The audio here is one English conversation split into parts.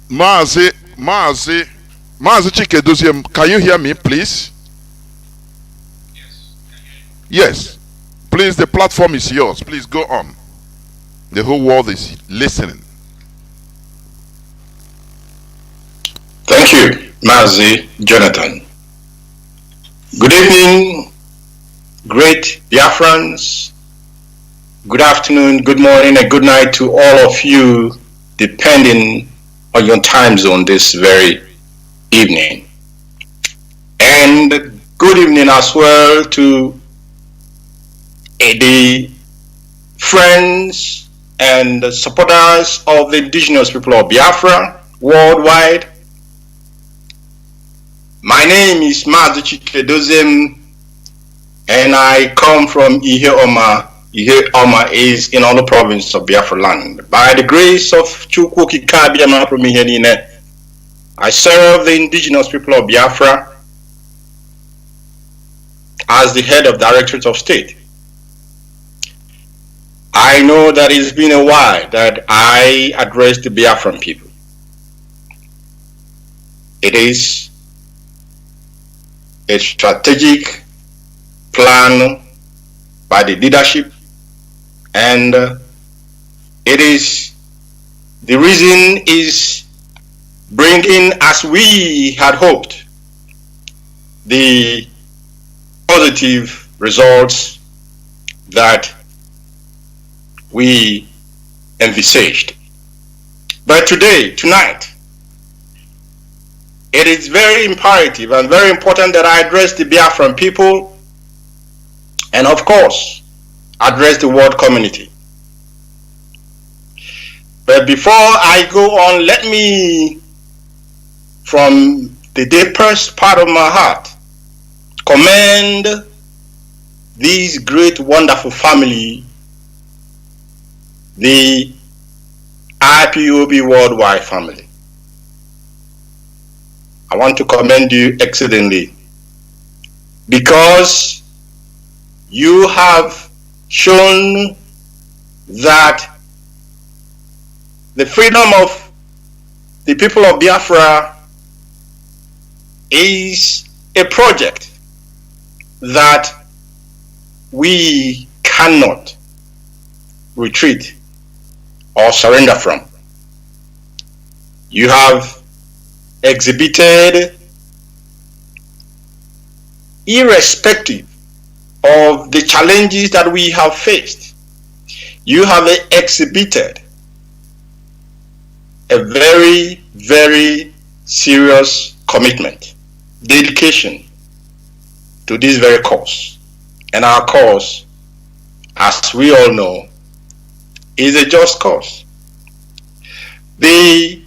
Mazi, Mazi, Mazi Chika Edoziem, can you hear me, please? Yes. Please, the platform is yours. Please go on. The whole world is listening. Thank you, Mazi Jonathan. Good evening, great Biafrans. Good afternoon, good morning, and good night to all of you, depending on your time zone this very evening. And good evening as well to the friends and supporters of the indigenous people of Biafra worldwide. My name is Mazi Chika Edoziem, and I come from Ihe-Oma. Ihe-Oma is in all province of Biafra land. By the grace of Chukwu Kikabiyama from Ihe-Nine, I serve the indigenous people of Biafra as the head of Directorate of State. I know that it's been a while that I addressed the Biafran people. It is a strategic plan by the leadership, and it is the reason is bringing, as we had hoped, the positive results that we envisaged. But tonight, it is very imperative and very important that I address the Biafran people and, of course, address the world community. But before I go on, let me, from the deepest part of my heart, commend this great, wonderful family, the IPOB Worldwide family. I want to commend you excellently because you have shown that the freedom of the people of Biafra is a project that we cannot retreat or surrender from. You have exhibited, irrespective of the challenges that we have faced, you have exhibited a very, very serious commitment, dedication to this very cause. And our cause, as we all know, is a just cause. The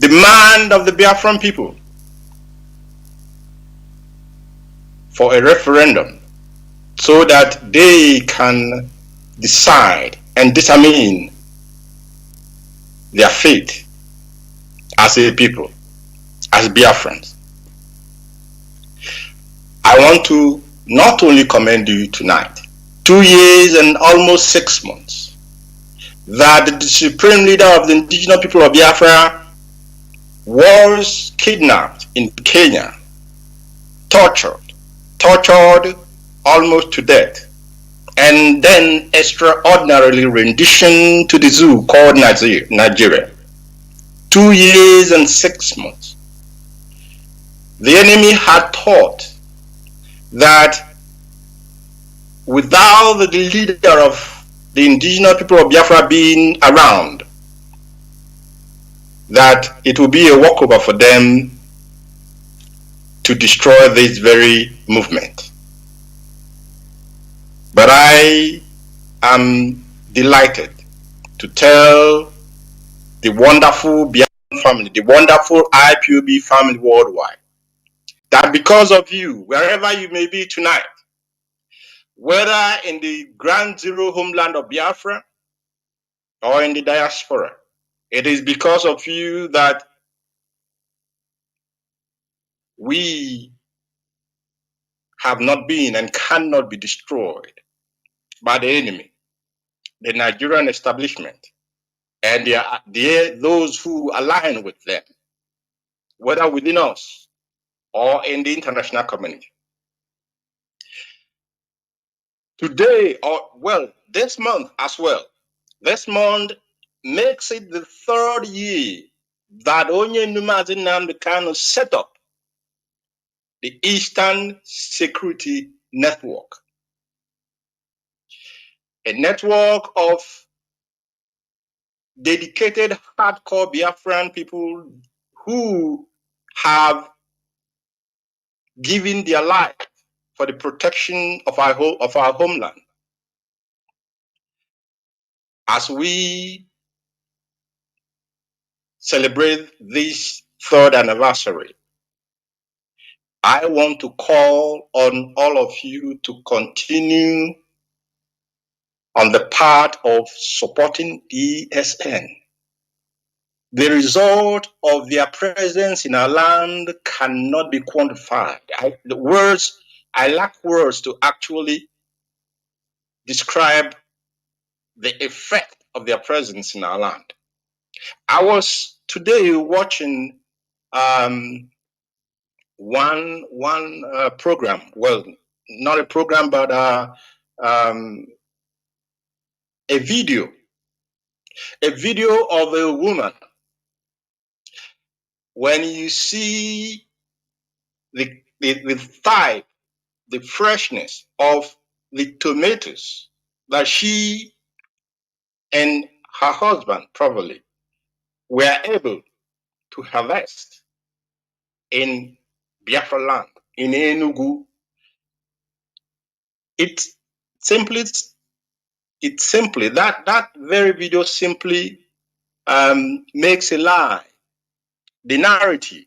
demand of the Biafran people for a referendum so that they can decide and determine their fate as a people, as Biafrans. I want to not only commend you tonight, 2 years and almost 6 months, that the supreme leader of the indigenous people of Biafra was kidnapped in Kenya, tortured almost to death, and then extraordinarily renditioned to the zoo called Nigeria. 2 years and 6 months. The enemy had thought that without the leader of the indigenous people of Biafra being around, that it will be a walkover for them to destroy this very movement. But I am delighted to tell the wonderful Biafran family, the wonderful IPOB family worldwide, that because of you, wherever you may be tonight, whether in the ground zero homeland of Biafra or in the diaspora, it is because of you that we have not been and cannot be destroyed by the enemy, the Nigerian establishment, and those who align with them, whether within us or in the international community. Today, this month as well, this month makes it the third year that Nnamdi Kanu set up the Eastern Security Network, a network of dedicated, hardcore Biafran people who have given their life for the protection of our homeland. As we celebrate this third anniversary, I want to call on all of you to continue on the path of supporting ESN. The result of their presence in our land cannot be quantified. I lack words to actually describe the effect of their presence in our land. I was today watching one program. Well, not a program, but a video of a woman. When you see the type, the freshness of the tomatoes that she and her husband probably were able to harvest in Biafra land, in Enugu, it simply that very video simply makes a lie the narrative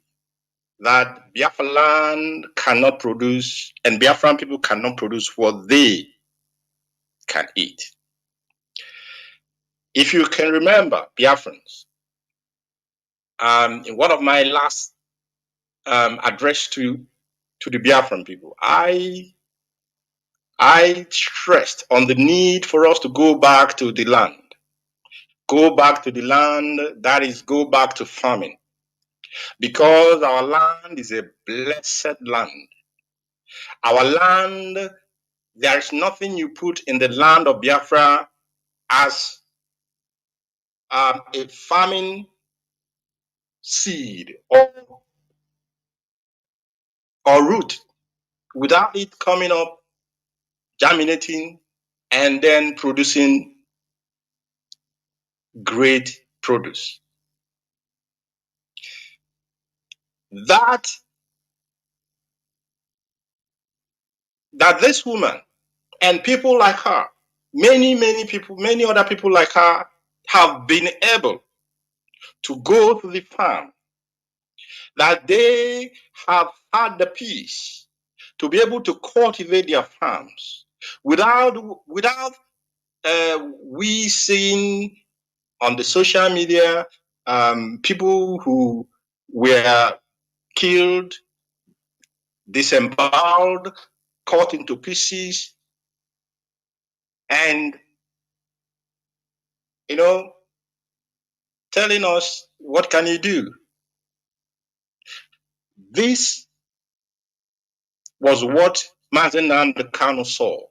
that Biafra land cannot produce and Biafran people cannot produce what they can eat. If you can remember, Biafrans, in one of my last address to the Biafran people, I stressed on the need for us to go back to the land. Go back to the land, that is, go back to farming. Because our land is a blessed land. Our land, there is nothing you put in the land of Biafra as a farming seed or root without it coming up, germinating, and then producing great produce. That this woman and people like her, many people, many other people like her, have been able to go to the farm, that they have had the peace to be able to cultivate their farms without we seeing on the social media people who were killed, disemboweled, cut into pieces, and telling us, what can you do? This was what Mazi Nnamdi Kanu saw.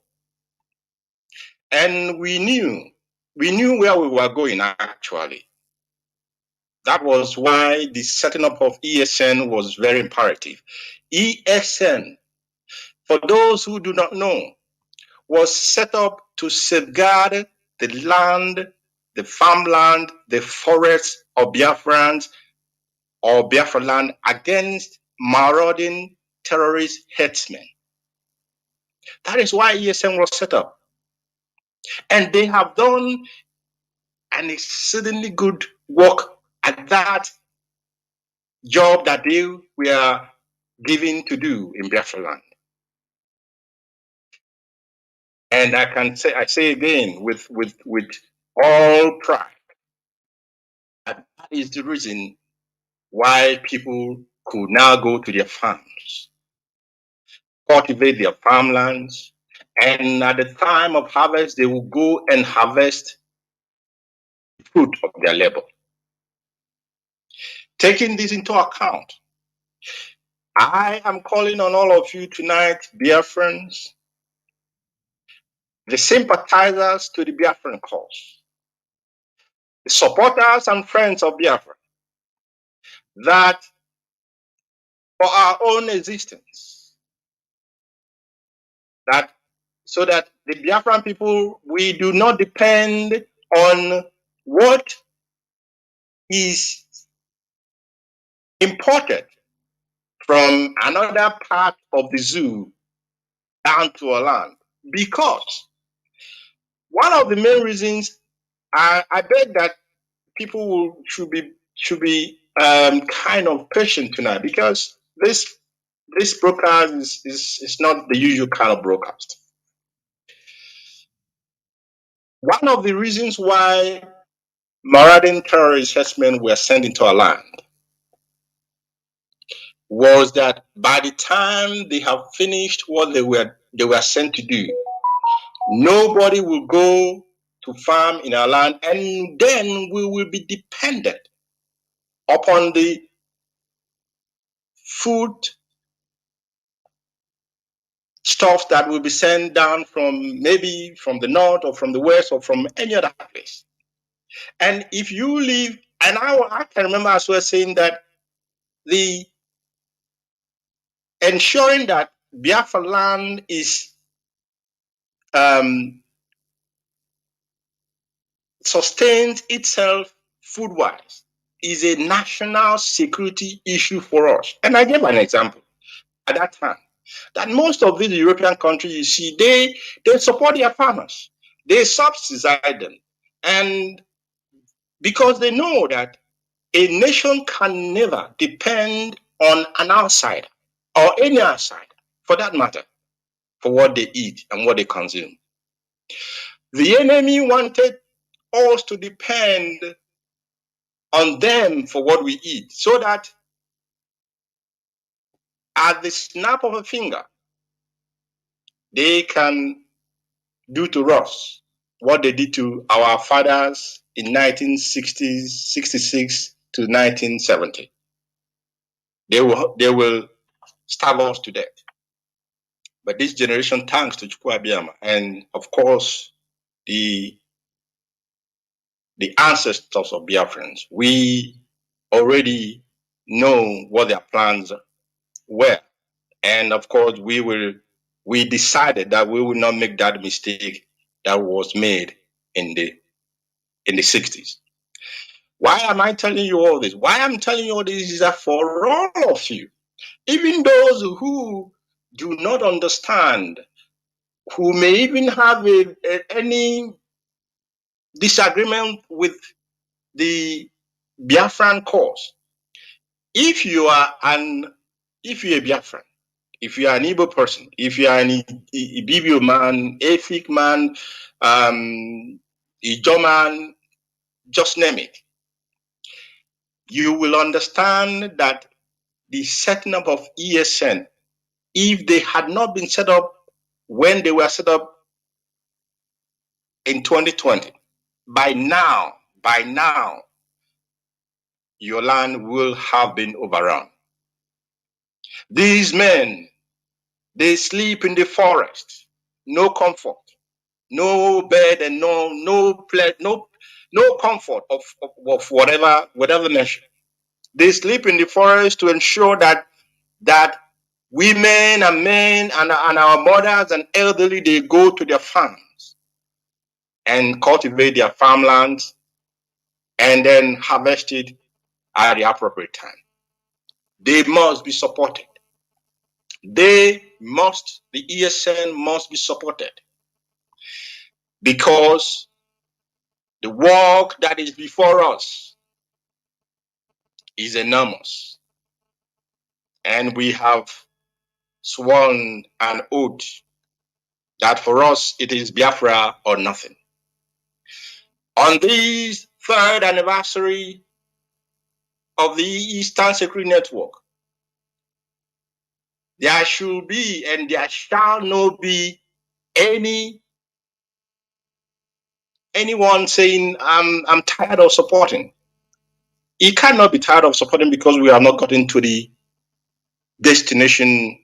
And we knew where we were going, actually. That was why the setting up of ESN was very imperative. ESN, for those who do not know, was set up to safeguard the land, the farmland, the forests of Biafrans or Biafra land against marauding terrorist headsmen. That is why ESN was set up. And they have done an exceedingly good work at that job that they were given to do in Biafra land. And I say again with all pride, that is the reason why people could now go to their farms, cultivate their farmlands, and at the time of harvest, they will go and harvest fruit of their labor. Taking this into account, I am calling on all of you tonight, Biafrans, the sympathizers to the Biafran cause, the supporters and friends of Biafra, that for our own existence, that so that the Biafran people, we do not depend on what is imported from another part of the zoo down to our land. Because one of the main reasons I bet that people should be kind of patient tonight, because this broadcast is not the usual kind of broadcast. One of the reasons why marauding terrorist herdsmen were sent into our land was that by the time they have finished what they were sent to do, nobody will go to farm in our land, and then we will be dependent upon the food stuff that will be sent down from maybe from the north or from the west or from any other place. And if you live, and I can remember as well saying that the ensuring that Biafra land is sustains itself food-wise is a national security issue for us. And I gave an example at that time that most of these European countries, you see, they support their farmers, they subsidize them, and because they know that a nation can never depend on an outsider or any outsider, for that matter, for what they eat and what they consume. The enemy wanted us to depend on them for what we eat, so that at the snap of a finger, they can do to us what they did to our fathers in 1960s, 66 to 1970. They will starve us to death. But this generation, thanks to Chukwu Abiyama, and of course the ancestors of Biafrans, we already know what their plans were. And of course, we decided that we will not make that mistake that was made in the 60s. Why am I telling you all this? Why I'm telling you all this is that for all of you, even those who do not understand, who may even have any disagreement with the Biafran cause, if you are a Biafran, if you are an Igbo person, if you are an Ibibio man, Efik man, Ijo man, just name it, you will understand that the setting up of ESN, if they had not been set up when they were set up in 2020, by now, your land will have been overrun. These men, they sleep in the forest, no comfort, no bed, and no comfort of whatever measure. They sleep in the forest to ensure that women and men and our mothers and elderly, they go to their farms and cultivate their farmlands and then harvest it at the appropriate time. They must be supported. The ESN must be supported, because the work that is before us is enormous. And we have sworn an oath that for us it is Biafra or nothing. On this 3rd anniversary of the Eastern Security Network, there should be and there shall not be any anyone saying, I'm tired of supporting. He cannot be tired of supporting because we have not gotten to the destination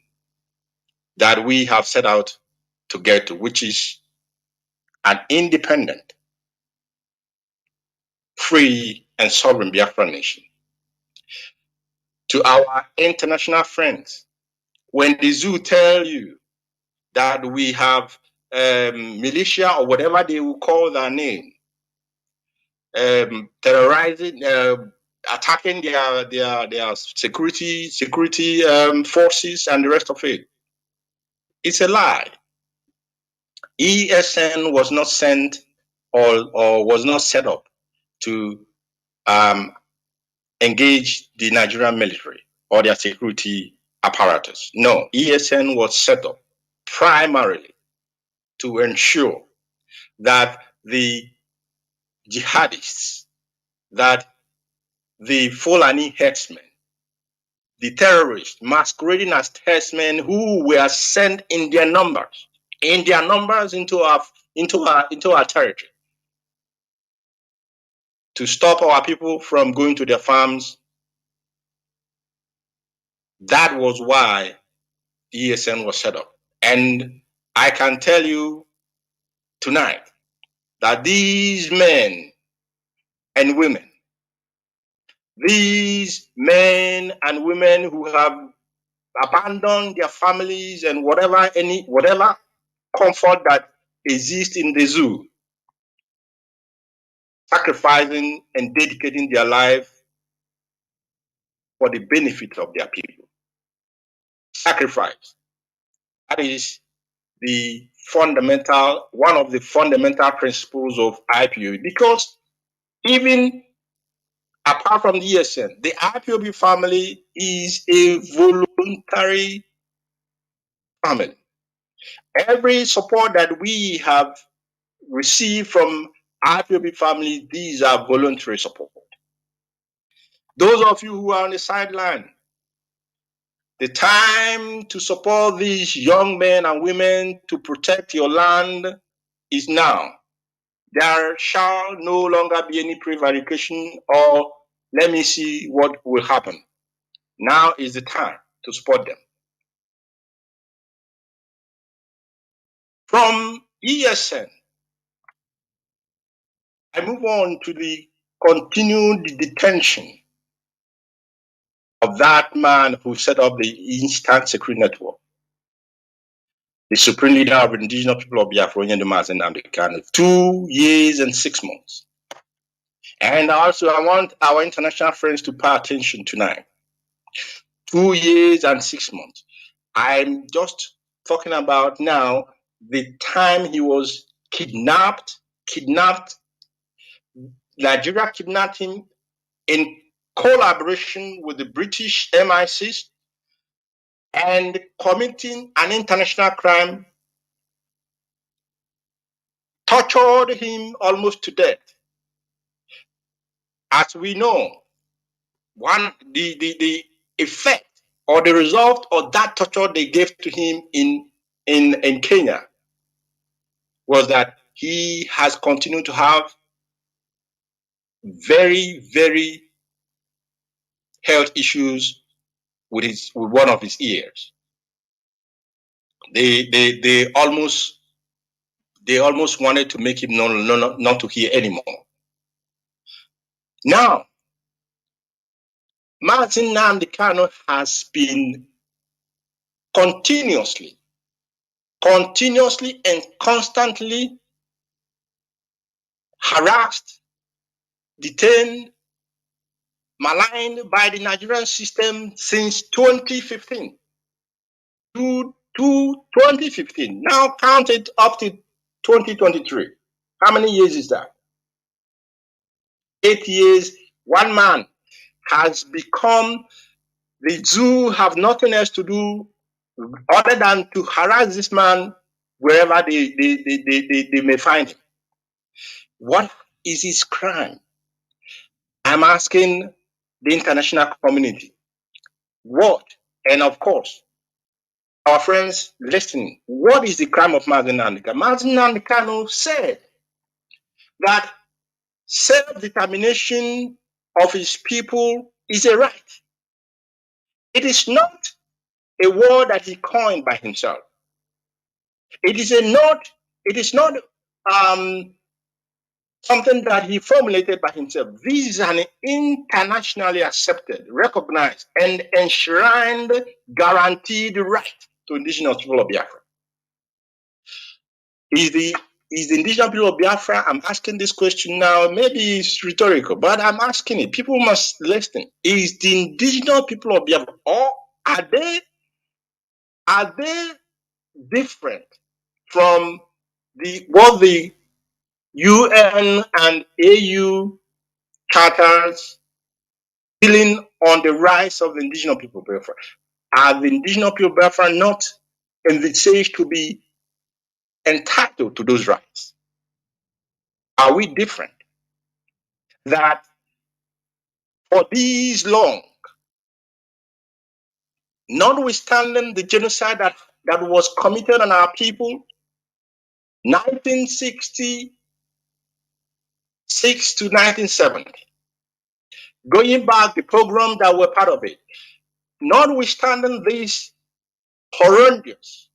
that we have set out to get to, which is an independent, free, and sovereign Biafra nation. To our international friends, when the zoo tell you that we have militia or whatever they will call their name, terrorizing, attacking their security forces and the rest of it, it's a lie. ESN was not sent or was not set up to engage the Nigerian military or their security apparatus. No, ESN was set up primarily to ensure that the jihadists, that the Fulani herdsmen, the terrorists masquerading as herdsmen who were sent in their numbers into our territory to stop our people from going to their farms. That was why ESN was set up. And I can tell you tonight that these men and women who have abandoned their families and whatever comfort that exists in the zoo, sacrificing and dedicating their life for the benefit of their people. Sacrifice. That is one of the fundamental principles of IPOB, because even apart from the ESN, the IPOB family is a voluntary family. Every support that we have received from IPOB family, these are voluntary support. Those of you who are on the sideline, the time to support these young men and women to protect your land is now. There shall no longer be any prevarication or let me see what will happen. Now is the time to support them. From ESN, I move on to the continued detention of that man who set up the Instant Security Network, the supreme leader of the indigenous people of Biafra, Mazi Nnamdi Kanu, 2 years and 6 months. And also, I want our international friends to pay attention tonight. 2 years and 6 months. I'm just talking about now the time he was kidnapped. Nigeria kidnapped him in collaboration with the British MI6 and committing an international crime, tortured him almost to death. As we know, the effect or the result of that torture they gave to him in Kenya was that he has continued to have very, very health issues with one of his ears. They almost wanted to make him not to hear anymore. Now, Mazi Nnamdi Kanu has been continuously and constantly harassed, detained, maligned by the Nigerian system since 2015. To 2015. Now count it up to 2023. How many years is that? 8 years. One man has become, the zoo have nothing else to do other than to harass this man wherever they may find him. What is his crime? I'm asking the international community. What? And of course, our friends listening, what is the crime of Mazi Nnamdi Kanu? Mazi Nnamdi Kanu said that self-determination of his people is a right. It is not a word that he coined by himself. It is not something that he formulated by himself. This is an internationally accepted, recognized, and enshrined, guaranteed right to indigenous people of Biafra. Is the indigenous people of Biafra, I'm asking this question now, maybe it's rhetorical, but I'm asking it. People must listen. Is the indigenous people of Biafra, or are they different from what the UN and AU charters dealing on the rights of the indigenous people of Biafra? Are the indigenous people of Biafra not envisaged to be entitled to those rights? Are we different? That for these long, notwithstanding the genocide that was committed on our people, 1966 to 1970, going back the program that were part of it, notwithstanding this horrendous,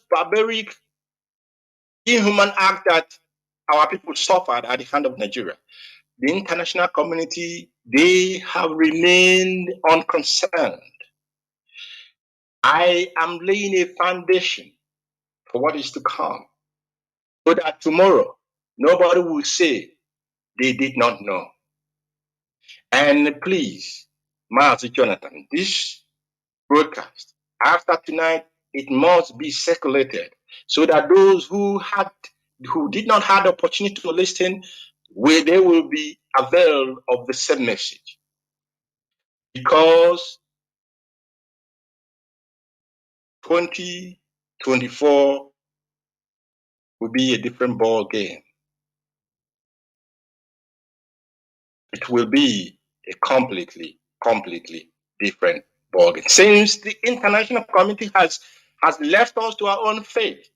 barbaric, inhuman act that our people suffered at the hand of Nigeria, the international community, they have remained unconcerned. I am laying a foundation for what is to come, so that tomorrow nobody will say they did not know. And please, Mazi Jonathan, this broadcast, after tonight, it must be circulated so that those who did not have the opportunity to listen, they will be availed of the same message. Because 2024 will be a different ball game. It will be a completely different ballgame. Since the international community has left us to our own fate,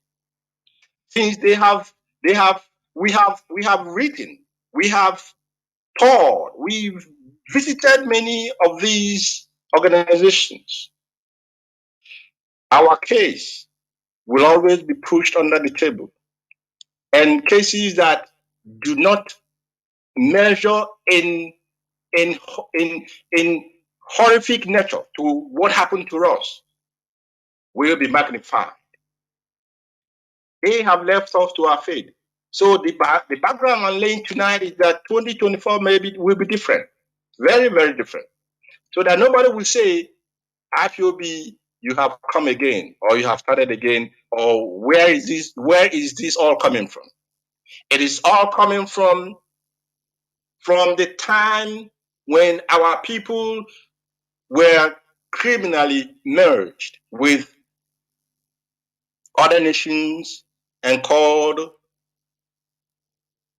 since we have written, we have taught, we've visited many of these organizations, our case will always be pushed under the table. And cases that do not measure in horrific nature to what happened to us will be magnified. They have left us to our fate. So the background I'm laying tonight is that 2024 maybe will be different, very, very different. So that nobody will say, IPOB, you have come again, or you have started again, or where is this all coming from? It is all coming from the time when our people were criminally merged with other nations and called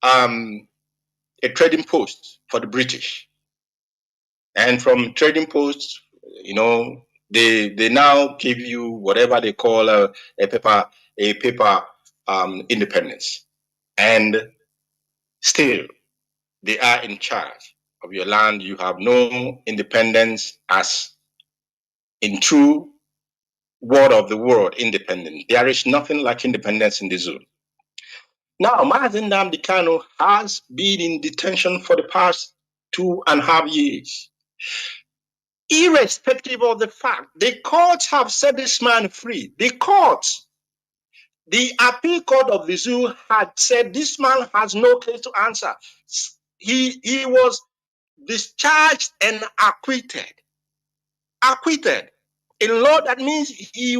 a trading post for the British. And from trading posts, they now give you whatever they call a paper independence. And still, they are in charge of your land. You have no independence as in true word of the word independent. There is nothing like independence in the zone. Now, Mazi Nnamdi Kanu has been in detention for the past 2.5 years. Irrespective of the fact, the courts have set this man free. The appeal court of the zoo had said this man has no case to answer. He was discharged and acquitted. Acquitted. In law, that means he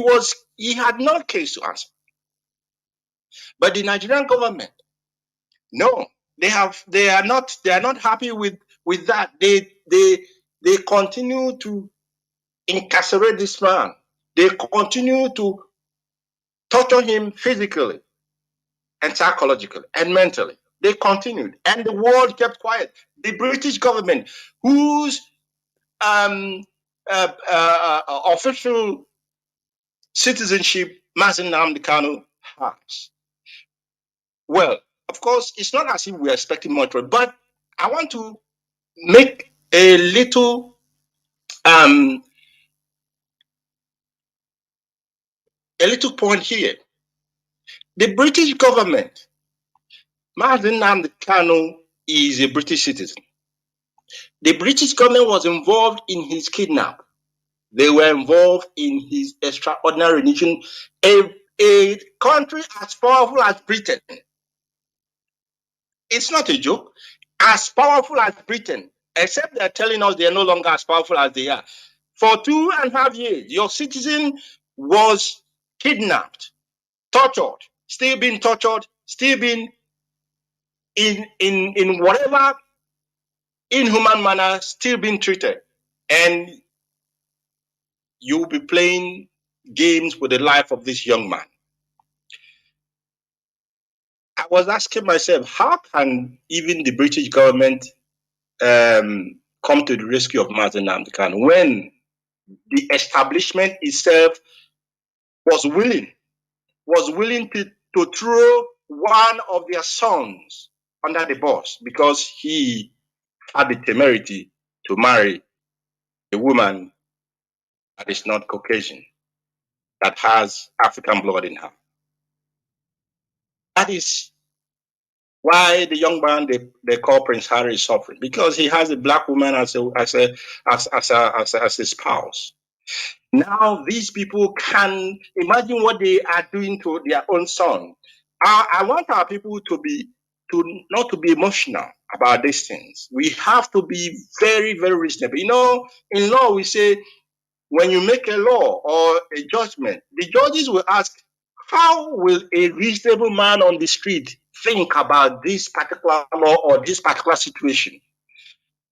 had no case to answer. But the Nigerian government, no, they are not happy with that. They continue to incarcerate this man. They continue to torture him physically and psychologically and mentally. They continued, and the world kept quiet. The British government, whose official citizenship Mazi Nnamdi Kanu has. Well, Of course, it's not as if we're expecting much, but I want to make a little point here. The British government, Mazi Nnamdi Kanu is a British citizen. The British government was involved in his kidnap. They were involved in his extraordinary rendition. A country as powerful as Britain, it's not a joke, as powerful as Britain, except they're telling us they're no longer as powerful as they are. For 2.5 years, your citizen was kidnapped, tortured, still being tortured, still being in whatever inhuman manner, still being treated. And you'll be playing games with the life of this young man. I was asking myself, how can even the British government come to the rescue of Mazi Nnamdi Kanu when the establishment itself was willing to throw one of their sons under the bus because he had the temerity to marry a woman that is not Caucasian, that has African blood in her. That is why the young man they call Prince Harry is suffering, because he has a black woman as a spouse. Now these people can imagine what they are doing to their own son. I want our people not to be emotional about these things. We have to be very, very reasonable. You know, in law we say when you make a law or a judgment, the judges will ask, how will a reasonable man on the street think about this particular law or this particular situation?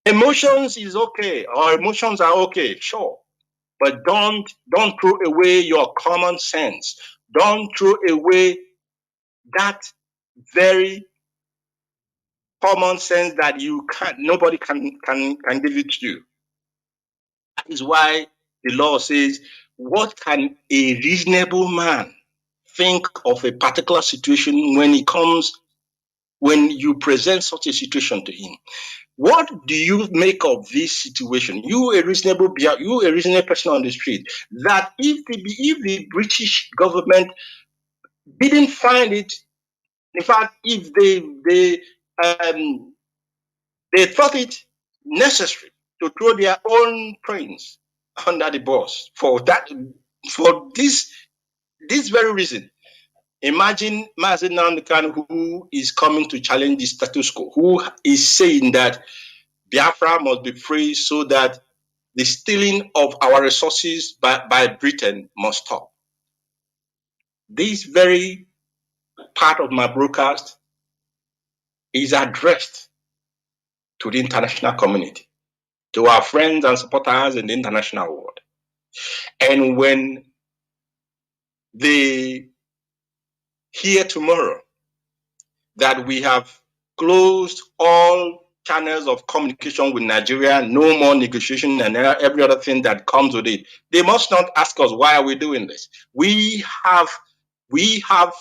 Emotions is okay, or emotions are okay, sure. But don't throw away your common sense. Don't throw away that very common sense that nobody can give it to you. That is why the law says, what can a reasonable man think of a particular situation when you present such a situation to him? What do you make of this situation? You a reasonable person on the street, that if the British government didn't find it, in fact, if they thought it necessary to throw their own brains under the bus for this very reason. Imagine Mazi Nnamdi Kanu, who is coming to challenge the status quo, who is saying that Biafra must be free so that the stealing of our resources by Britain must stop. This very part of my broadcast is addressed to the international community, to our friends and supporters in the international world. And when they hear tomorrow that we have closed all channels of communication with Nigeria, no more negotiation and every other thing that comes with it, they must not ask us, why are we doing this? We have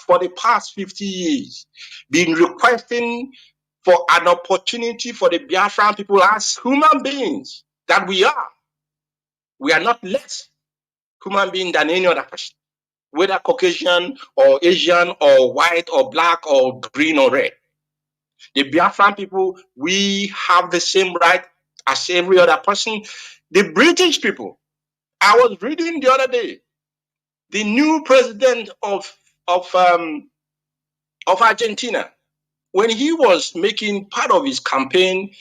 for the past 50 years been requesting for an opportunity for the Biafran people as human beings that we are. We are not less human being than any other person, whether Caucasian or Asian or white or black or green or red. The Biafran people, we have the same right as every other person. The British people, I was reading the other day, the new president of Argentina, when he was making part of his campaign,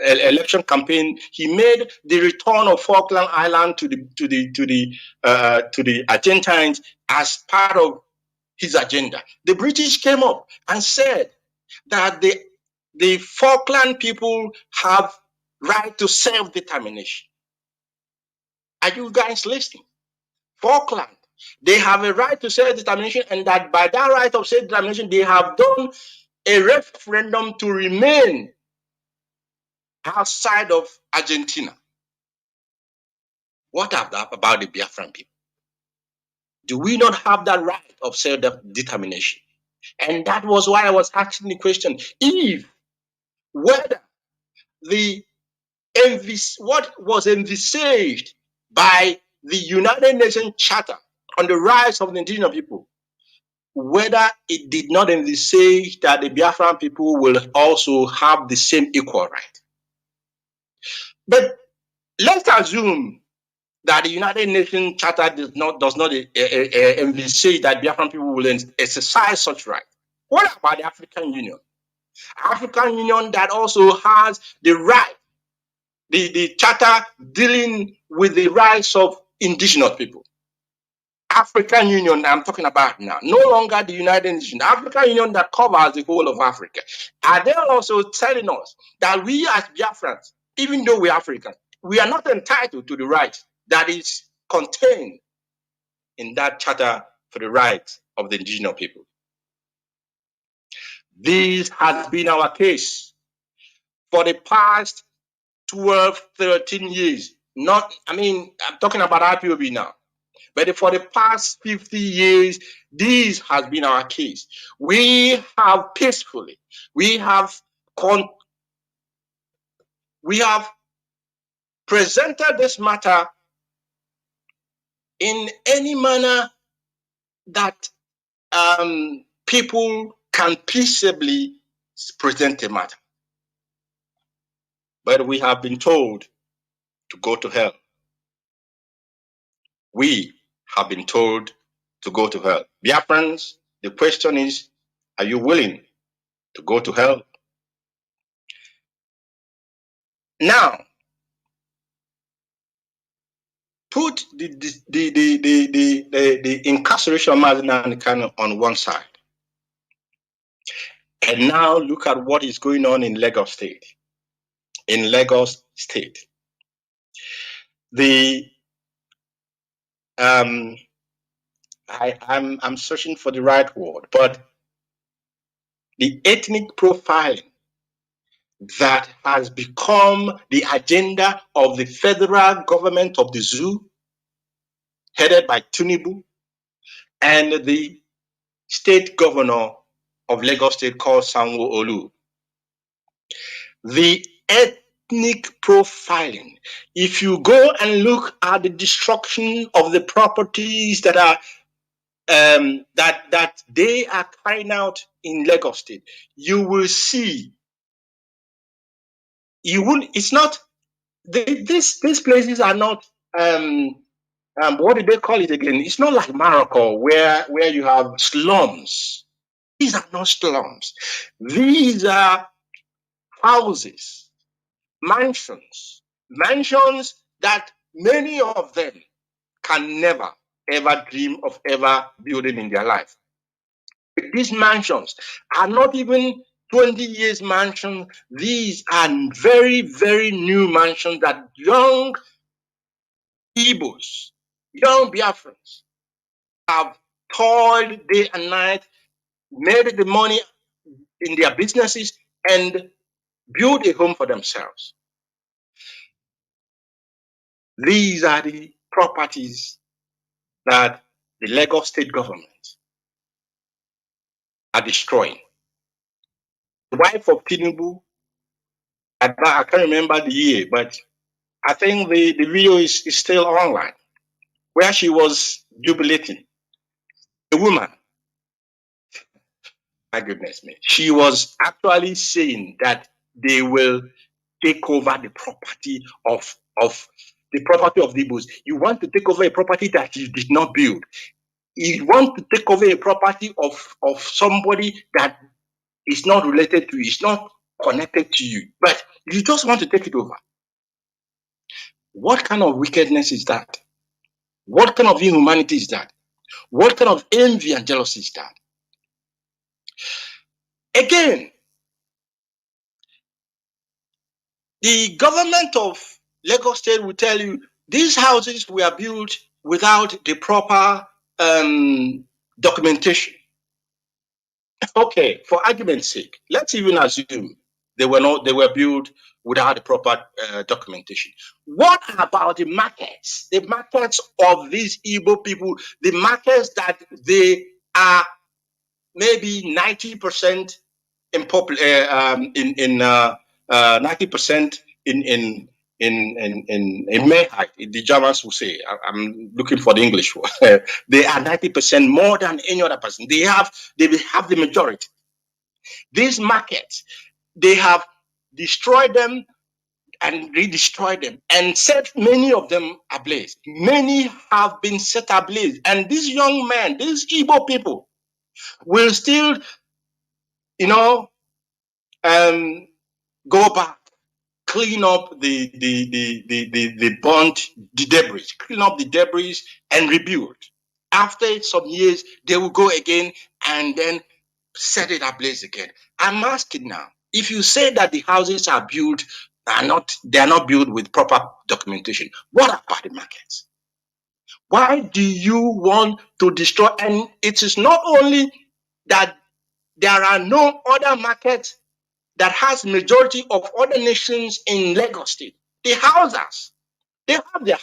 election campaign, he made the return of Falkland Island to the Argentines as part of his agenda. The British came up and said that the Falkland people have right to self-determination. Are you guys listening? Falkland, they have a right to self-determination, and that by that right of self-determination, they have done a referendum to remain outside of Argentina. What about the Biafran people? Do we not have that right of self-determination? And that was why I was asking the question, if whether what was envisaged by the United Nations Charter on the rights of the indigenous people, whether it did not envisage that the Biafran people will also have the same equal right. But let's assume that the United Nations Charter does not envisage that Biafran people will exercise such right. What about the African Union? African Union that also has the right, the charter dealing with the rights of indigenous people. African Union I'm talking about now, no longer the United Nations, African Union that covers the whole of Africa. Are they also telling us that we as Biafrans, even though we're African, we are not entitled to the right that is contained in that charter for the rights of the indigenous people? This has been our case for the past 12, 13 years. I'm talking about IPOB now. But for the past 50 years, this has been our case. We have peacefully, we have presented this matter in any manner that people can peaceably present a matter. But we have been told to go to hell. We have been told to go to hell. Biafrans, the question is, are you willing to go to hell? Now, put the incarceration of Mazi Chika on one side, and now look at what is going on in Lagos State. In Lagos State, I'm searching for the right word, but the ethnic profiling that has become the agenda of the federal government of the zoo, headed by Tinubu, and the state governor of Lagos State called Sanwo-Olu. The ethnic profiling. If you go and look at the destruction of the properties that are that they are carrying out in Lagos State, you will see. It's not. These places are not. What do they call it again? It's not like Morocco where you have slums. These are not slums. These are houses, mansions that many of them can never ever dream of ever building in their life. These mansions are not even 20 years mansions. These are very, very new mansions that young Igbos, young Biafrans have toiled day and night, made the money in their businesses, and built a home for themselves. These are the properties that the Lagos state government are destroying. The wife of Tinubu, I can't remember the year, but I think the video is still online, where she was jubilating. A woman, my goodness me, she was actually saying that they will take over the property of the Igbos. You want to take over a property that you did not build. You want to take over a property of somebody that is not related to you, is not connected to you, but you just want to take it over. What kind of wickedness is that? What kind of inhumanity is that? What kind of envy and jealousy is that? Again, the government of Lagos State will tell you these houses were built without the proper documentation. Okay, for argument's sake, let's even assume they were built without the proper documentation. What about the markets? The markets of these Igbo people, the markets that they are maybe 90% in 90% in Mehrheit, the Germans will say. I'm looking for the English word. They are 90% more than any other person. They have the majority. These markets, they have destroyed them and re-destroyed them and set many of them ablaze. Many have been set ablaze. And these young men, these Igbo people, will still, go back, clean up the burnt, the debris, clean up the debris and rebuild. After some years, they will go again and then set it ablaze again. I'm asking now, if you say that the houses are built, they are not built with proper documentation, what about the markets? Why do you want to destroy? And it is not only that there are no other markets that has majority of other nations in Lagos State. The Hausas, they have the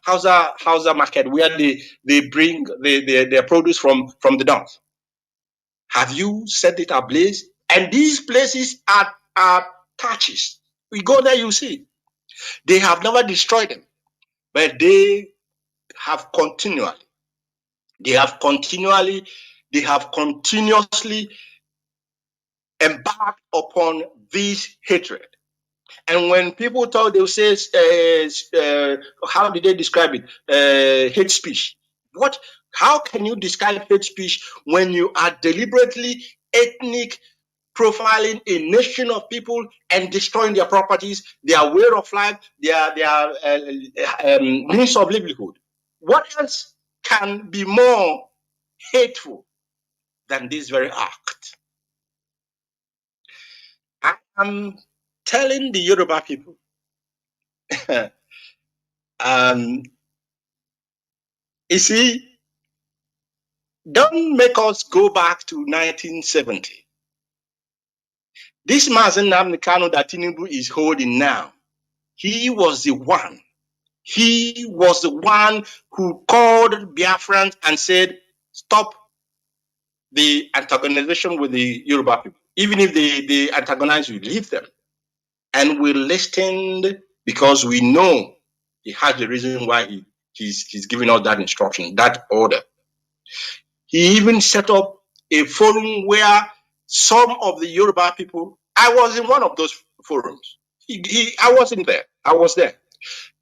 Hausa market where they bring their produce from the north. Have you set it ablaze? And these places are patches. We go there, you see. They have never destroyed them, but they have continuously embarked upon this hatred. And when people talk, they'll say, how did they describe it? Hate speech. What? How can you describe hate speech when you are deliberately ethnic profiling a nation of people and destroying their properties, their way of life, their means of livelihood? What else can be more hateful than this very act? I am telling the Yoruba people, you see, don't make us go back to 1970. This Mazi Kanu that Tinubu is holding now, he was the one who called Biafrans and said, stop the antagonization with the Yoruba people. Even if they antagonize, we leave them. And we listened because we know he has the reason why he's giving us that instruction, that order. He even set up a forum where some of the Yoruba people, I was in one of those forums. I wasn't there. I was there.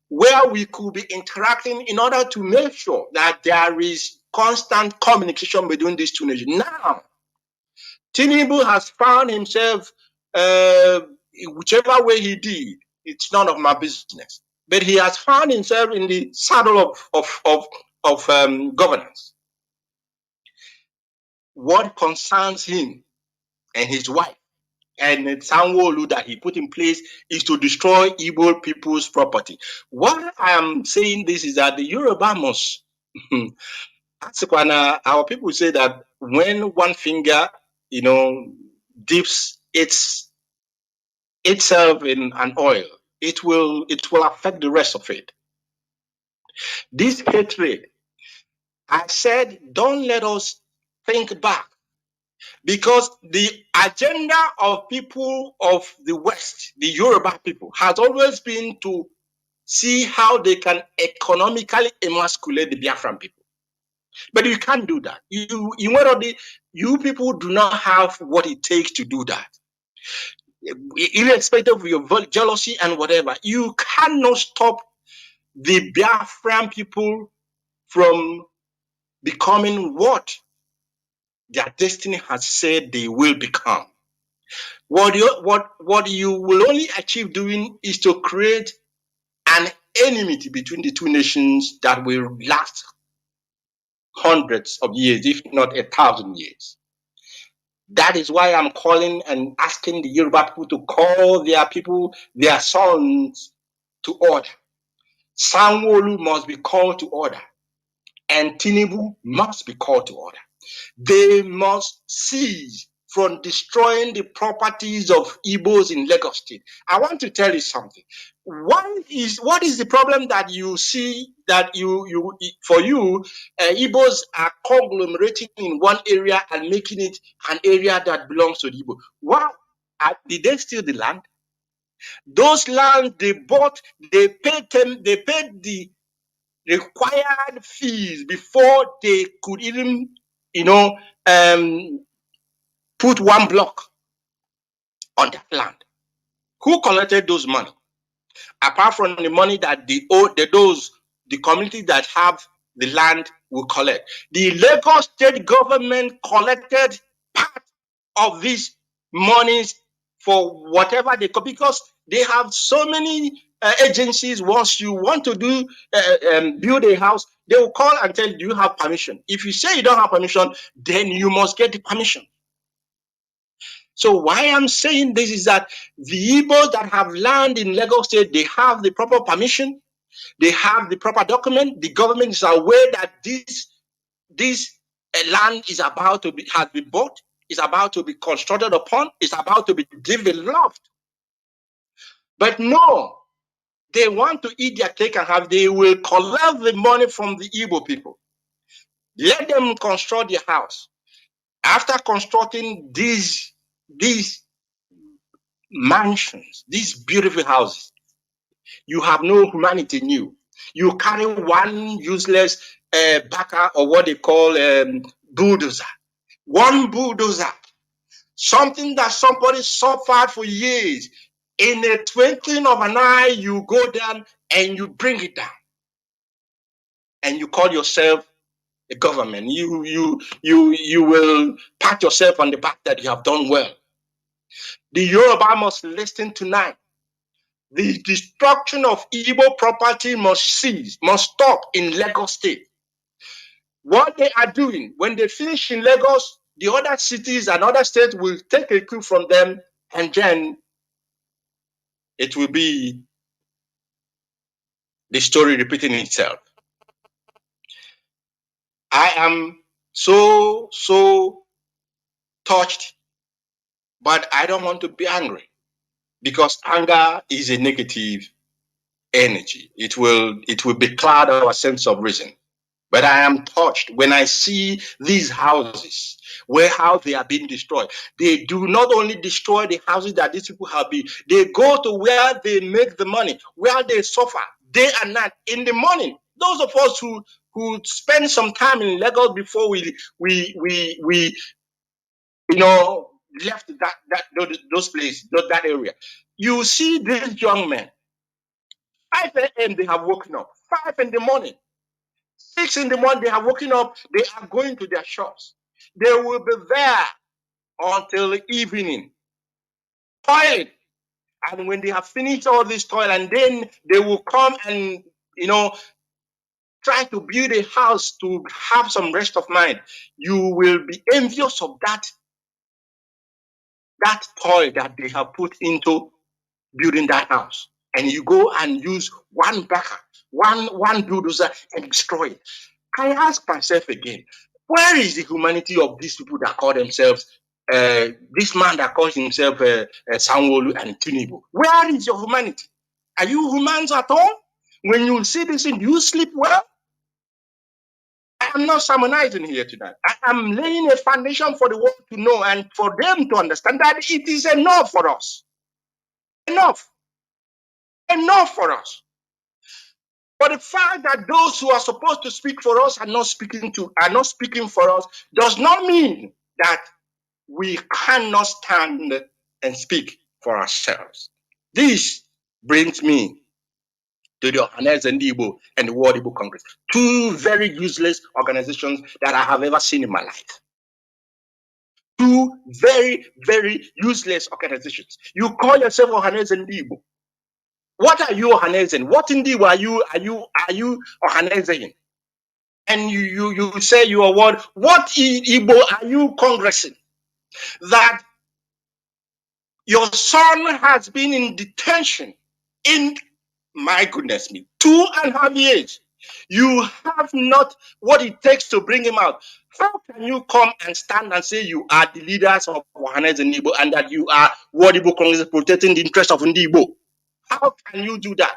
Where we could be interacting in order to make sure that there is constant communication between these two nations. Now, Tinubu has found himself, whichever way he did, it's none of my business. But he has found himself in the saddle of governance. What concerns him and his wife and Sanwo-Olu that he put in place is to destroy Igbo people's property. Why I am saying this is that the Yoruba must, our people say that when one finger, dips itself in an oil, it will affect the rest of it. This hatred, I said, don't let us think back. Because the agenda of people of the West, the Yoruba people, has always been to see how they can economically emasculate the Biafran people. But you can't do that. You people do not have what it takes to do that. Irrespective of your jealousy and whatever, you cannot stop the Biafran people from becoming what their destiny has said they will become. What you will only achieve doing is to create an enmity between the two nations that will last hundreds of years, if not 1,000 years. That is why I'm calling and asking the Yoruba people to call their sons to order. Sanwo-Olu must be called to order, and Tinubu must be called to order. They must cease from destroying the properties of Igbos in Lagos State. I want to tell you something. what is the problem that you see that Igbos are conglomerating in one area and making it an area that belongs to the Igbo? Why did they steal the land? Those lands they bought, they paid the required fees before they could even, put one block on that land. Who collected those money? Apart from the money that the community that have the land will collect. The Lagos state government collected part of these monies for whatever they could, because they have so many agencies. Once you want to build a house, they will call and tell you, do you have permission? If you say you don't have permission, then you must get the permission. So why I'm saying this is that the Igbos that have land in Lagos State, they have the proper permission, they have the proper document. The government is aware that this land is has been bought, is about to be constructed upon, is about to be developed. But no, they want to eat their cake and they will collect the money from the Igbo people. Let them construct their house. After constructing these mansions, these beautiful houses, you have no humanity in you. You carry one useless baka, or what they call bulldozer. One bulldozer. Something that somebody suffered for years. In a twinkling of an eye, you go down and you bring it down. And you call yourself a government. You will pat yourself on the back that you have done well. The Yoruba must listen tonight. The destruction of Igbo property must cease, must stop in Lagos State. What they are doing, when they finish in Lagos, the other cities and other states will take a cue from them, and then it will be the story repeating itself. I am so touched, but I don't want to be angry, because anger is a negative energy. It will becloud our sense of reason. But I am touched when I see these houses, how they are being destroyed. They do not only destroy the houses that these people have built, they go to where they make the money, where they suffer day and night. In the morning, those of us who spend some time in Lagos before we left those places, that area, you see these young men. 5 a.m. they have woken up. 5 in the morning. 6 in the morning, they have woken up, they are going to their shops. They will be there until the evening, toiling. And when they have finished all this toil, and then they will come and, try to build a house to have some rest of mind, you will be envious of that toil that they have put into building that house. And you go and use one baka, one bulldozer, and destroy it. I ask myself again, where is the humanity of these people that call themselves, this man that calls himself Sanwo-Olu and Tinubu? Where is your humanity? Are you humans at all? When you see this thing, do you sleep well? I am not sermonizing here tonight. I am laying a foundation for the world to know and for them to understand that it is enough for us. Enough for us. But the fact that those who are supposed to speak for us are not speaking for us does not mean that we cannot stand and speak for ourselves. This brings me to the Ohaneze Igbo and the World Igbo Congress, 2 very useless organizations that I have ever seen in my life. 2 very, very useless organizations. You call yourself Ohaneze Igbo. What are you Ohaneze? What indeed are you Ohaneze? And you say you are what? What Igbo are you congressing? That your son has been in detention in, my goodness me, 2.5 years. You have not what it takes to bring him out. How can you come and stand and say you are the leaders of Ohaneze Igbo and that you are World Igbo Congress protecting the interest of Igbo? How can you do that?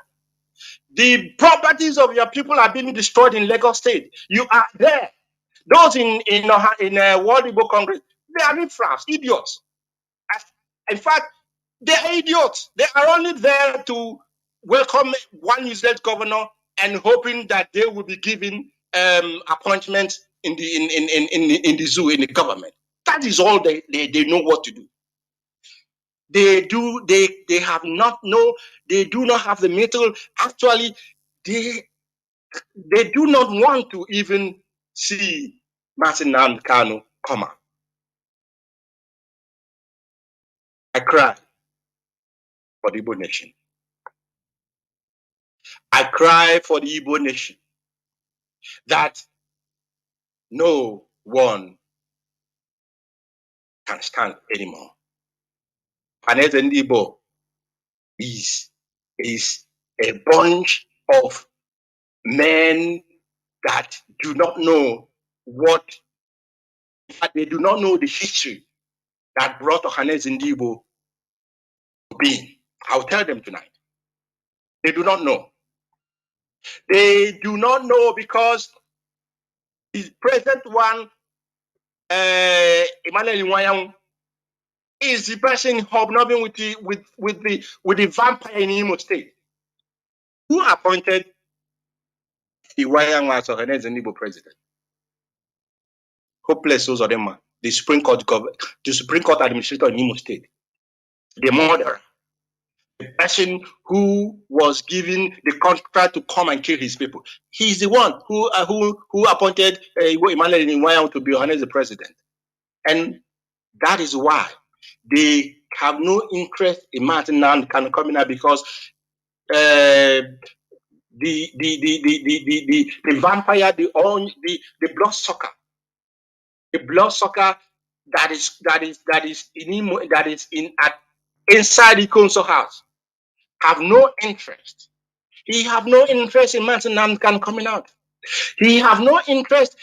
The properties of your people are being destroyed in Lagos State. You are there. Those in World Igbo Congress, they are riffraffs, idiots. In fact, they are idiots. They are only there to welcome one useless governor and hoping that they will be given appointments in the zoo, in the government. That is all they know what to do. They do not have the metal. Actually, they do not want to even see Nnamdi Kanu come out. I cry for the Igbo nation. I cry for the Igbo nation that no one can stand anymore. Haneze Igbo is a bunch of men that do not know they do not know the history that brought Haneze Igbo to being. I'll tell them tonight. They do not know. They do not know because the present one, Emmanuel Iwanyang, is the person hobnobbing with the vampire in Imo State. Who appointed Iwanyang as Haneze Igbo president? Hopeless those of them, the Supreme Court administrator in Imo State, the murderer, the person who was given the contract to come and kill his people. He's the one who appointed Emmanuel Iwanyang to be Haneze the president, and that is why they have no interest in Martin Nnamdi Kanu coming out, because the vampire, the bloodsucker. The bloodsucker that is inside the council house have no interest. He have no interest in Martin Nnamdi Kanu coming out. He have no interest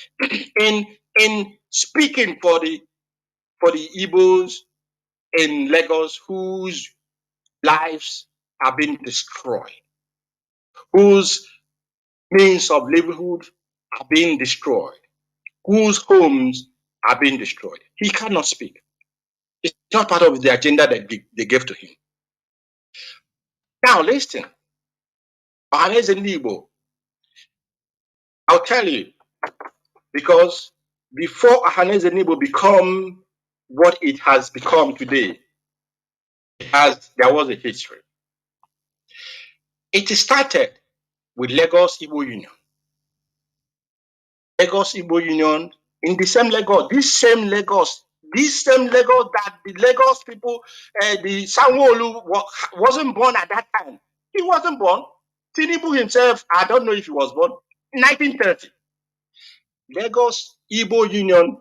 in speaking for the Igbos in Lagos whose lives are being destroyed, whose means of livelihood are being destroyed, whose homes are being destroyed. He cannot speak. It's not part of the agenda that they gave to him. Now listen, Haneze Igbo, I'll tell you, because before Haneze Igbo become what it has become today, there was a history. It started with Lagos Igbo Union. Lagos Igbo Union, in the same Lagos, this same Lagos that the Lagos people, the Sanwo-Olu wasn't born at that time. He wasn't born. Tinubu himself, I don't know if he was born. 1930. Lagos Igbo Union,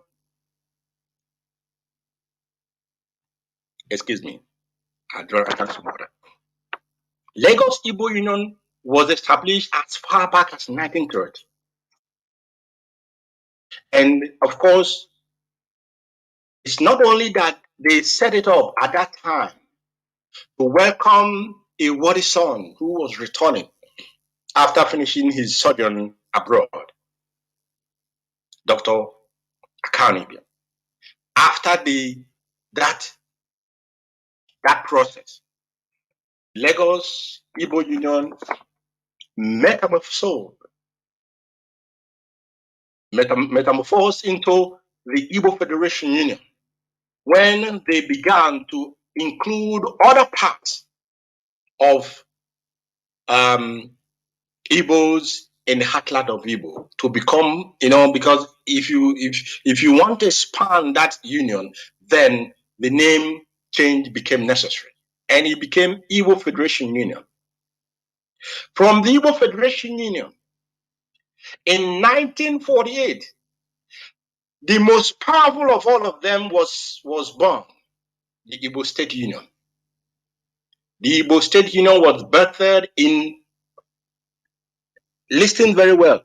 excuse me, I can't speak about that. Lagos Igbo Union was established as far back as 1930. And of course, it's not only that they set it up at that time to welcome a worthy son who was returning after finishing his sojourn abroad, Dr. Kanu. After that process, Lagos Igbo Union metamorphosed into the Igbo Federation Union when they began to include other parts of Igbos in the heartland of Igbo to become, because if you want to expand that union, then the name change became necessary, and it became Igbo Federation Union. From the Igbo Federation Union, in 1948, the most powerful of all of them was born, the Igbo State Union. The Igbo State Union was birthed in, listen very well,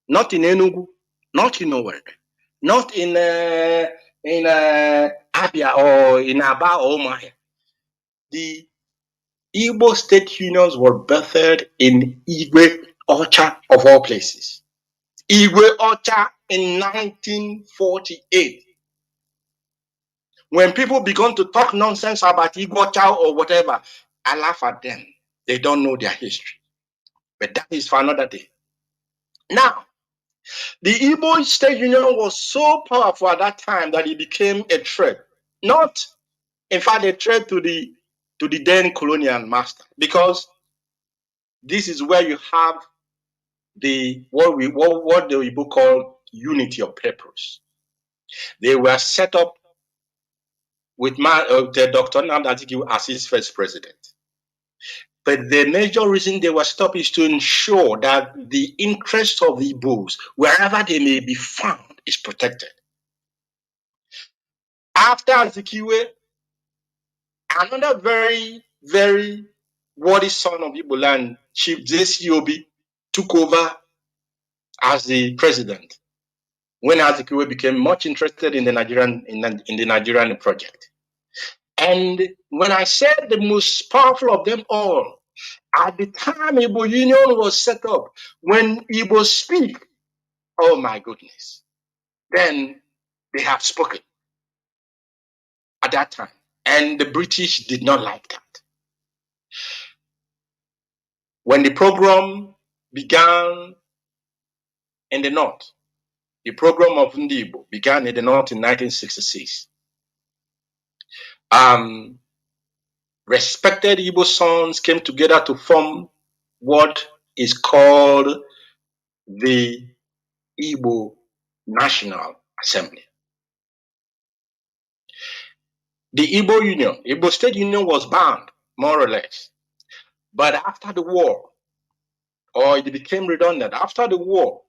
not in Enugu, not in Owerri, not in Abia or in Aba or Umuahia. The Igbo state unions were birthed in Igwe Ocha of all places. Igwe Ocha in 1948. When people began to talk nonsense about Igwe Ocha or whatever, I laugh at them. They don't know their history. But that is for another day. Now, the Igbo state union was so powerful at that time that it became a threat. Not, in fact, a threat to the then colonial master, because this is where you have the what the Igbo call unity of purpose. They were set up with the Dr. Nnamdi as his first president. But the major reason they were stopped is to ensure that the interests of the Igbos, wherever they may be found, is protected. After Azikiwe, another very, very worthy son of Igbo land, Chief J.C. Obi, took over as the president when Azikiwe became much interested in the Nigerian project. And when I said the most powerful of them all, at the time Igbo Union was set up, when Igbo speak, oh my goodness, then they have spoken at that time. And the British did not like that. When the program began in the north, the program of Ndibo began in the north in 1966. Respected Igbo sons came together to form what is called the Igbo National Assembly. The Igbo Union, Igbo State Union was banned, more or less. But after the war, or it became redundant, after the war,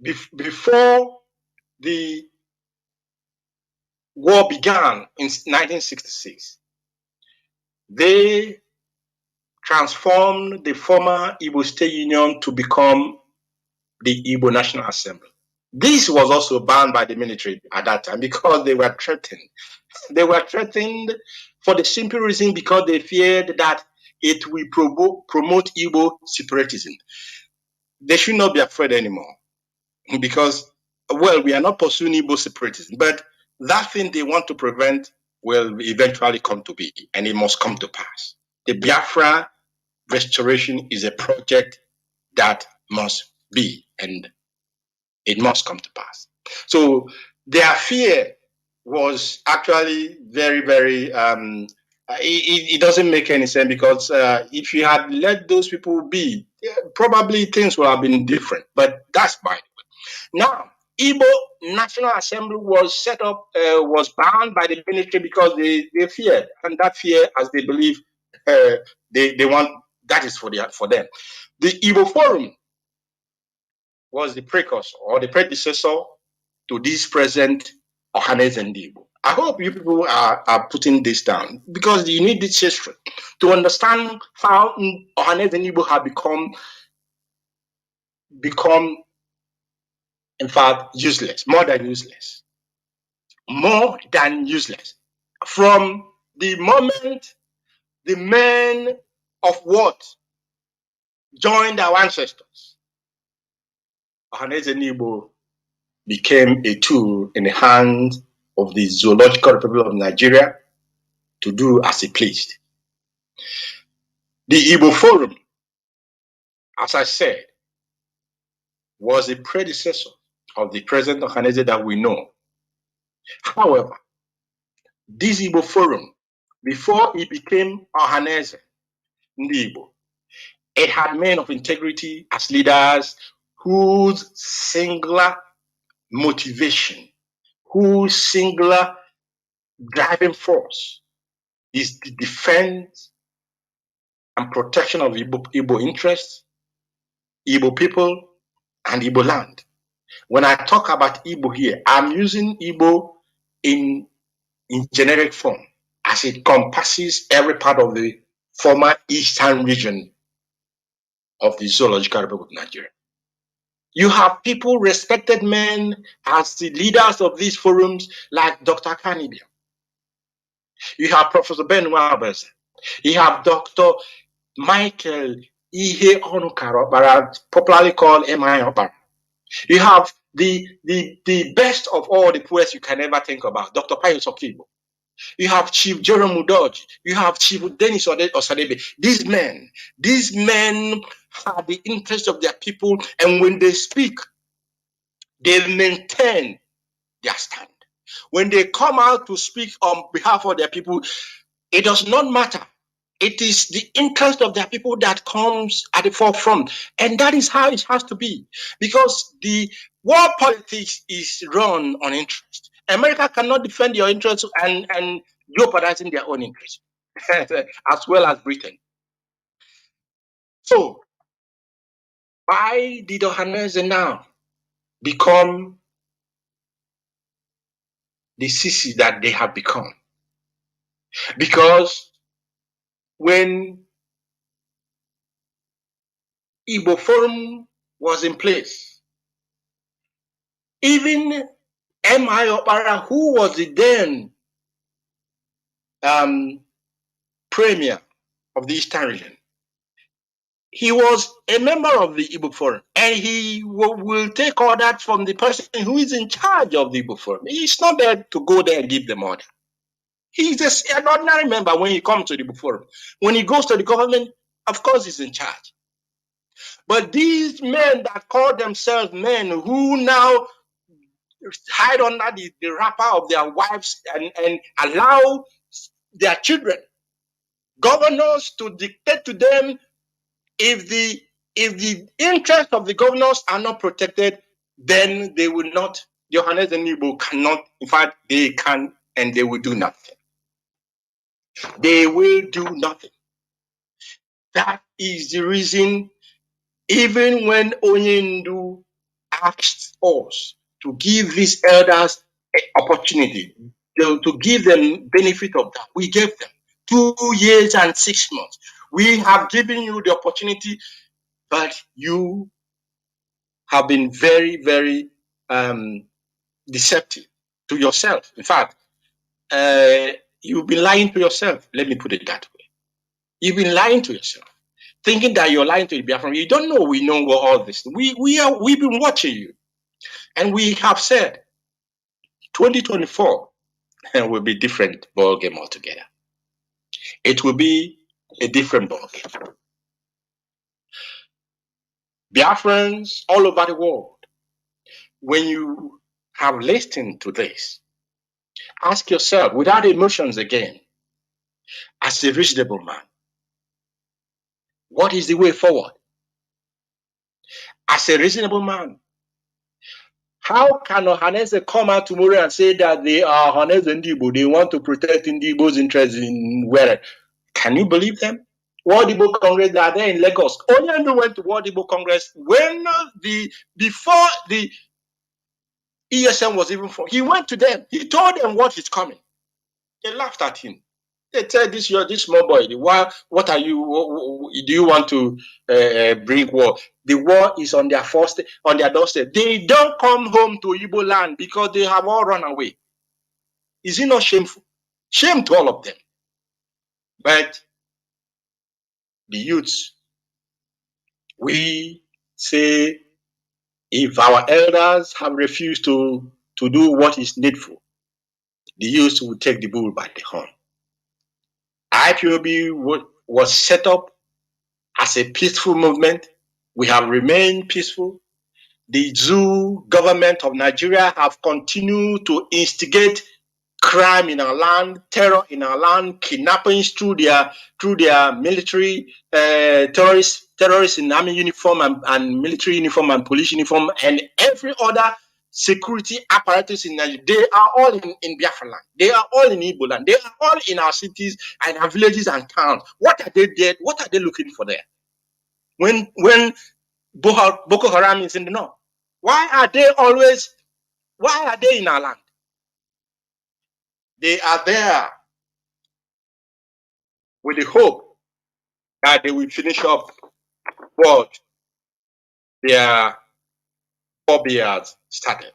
before the war began in 1966, they transformed the former Igbo State Union to become the Igbo National Assembly. This was also banned by the military at that time because they were threatened. They were threatened for the simple reason because they feared that it will promote Igbo separatism. They should not be afraid anymore because, well, we are not pursuing Igbo separatism, but that thing they want to prevent will eventually come to be, and it must come to pass. The Biafra restoration is a project that must be, and it must come to pass. So their fear was actually very, very, it doesn't make any sense because if you had let those people be, probably things would have been different, but that's by the way. Now, Igbo National Assembly was set up, was banned by the military because they feared, and that fear, as they believe, they want, that is for them. The Igbo Forum was the precursor or the predecessor to this present Ohaneze and Igbo. I hope you people are putting this down because you need this history to understand how Ohaneze and Igbo have become, in fact, useless, more than useless. More than useless. From the moment the men of what joined our ancestors, Ohaneze and Igbo became a tool in the hands of the Zoological Republic of Nigeria to do as it pleased. The Igbo Forum, as I said, was a predecessor of the present Ohaneze that we know. However, this Igbo Forum, before it became Ohaneze Igbo, it had men of integrity as leaders whose singular motivation, whose singular driving force is the defense and protection of Igbo interests, Igbo people, and Igbo land. When I talk about Igbo here, I'm using Igbo in generic form as it encompasses every part of the former eastern region of the Zoological Republic of Nigeria. You have people, respected men, as the leaders of these forums, like Dr. Kanu. You have Professor Ben Wabers. You have Dr. Michael Ihe Onukara, popularly called M.I. Opara. You have the best of all the poets you can ever think about, Dr. Pius Okibo. You have Chief Jerome Udoji. You have Chief Dennis Osadebe. These men have the interest of their people, and when they speak, they maintain their stand. When they come out to speak on behalf of their people, it does not matter. It is the interest of their people that comes at the forefront. And that is how it has to be. Because the world politics is run on interest. America cannot defend your interests and jeopardizing their own interests, as well as Britain. So, why did Ohanese now become the sissy that they have become? Because when Igbo Forum was in place, even M.I. Opara, who was the then premier of the Eastern region, he was a member of the Igbo Forum, and he will take order from the person who is in charge of the Igbo Forum. He's not there to go there and give them order. He's just an ordinary member when he comes to the Igbo Forum. When he goes to the government, of course he's in charge. But these men that call themselves men who now hide under the wrapper of their wives and allow their children, governors, to dictate to them, if the interests of the governors are not protected, then they will not, the Ohanese and Igbo cannot, in fact, they can and they will do nothing. They will do nothing. That is the reason, even when Onyendu asked us to give these elders an opportunity, to give them benefit of that, we gave them 2 years and 6 months. We have given you the opportunity, but you have been very, very deceptive to yourself. In fact, you've been lying to yourself. Let me put it that way. You've been lying to yourself, thinking that you're lying to the Biafran. You don't know we know all this. We've been watching you, and we have said 2024 will be different ball game altogether. It will be a different ball game. Biafrans all over the world, when you have listened to this, ask yourself, without emotions again, as a reasonable man, what is the way forward? As a reasonable man, how can Ohanese come out tomorrow and say that they are Ohanese Ndibo, they want to protect Ndibo's interests in where? Can you believe them? World Igbo Congress, they are there in Lagos. Onyendu went to World Igbo Congress when before the ESM was even formed. He went to them. He told them what is coming. They laughed at him. They said, "This small boy. What are you? Do you want to bring war? The war is on their doorstep. They don't come home to Igbo land because they have all run away. Is it not shameful? Shame to all of them. But the youths, we say, if our elders have refused to do what is needful, the youths will take the bull by the horn. IPOB was set up as a peaceful movement. We have remained peaceful. The zoo government of Nigeria have continued to instigate crime in our land, terror in our land, kidnappings through their military, terrorists in army uniform and military uniform and police uniform and every other security apparatus in Nigeria. They are all in Biafra land. They are all in Igbo land. They are all in our cities and our villages and towns. What are they there? What are they looking for there? When Boko Haram is in the north, why are they in our land? They are there with the hope that they will finish up what their forebears started.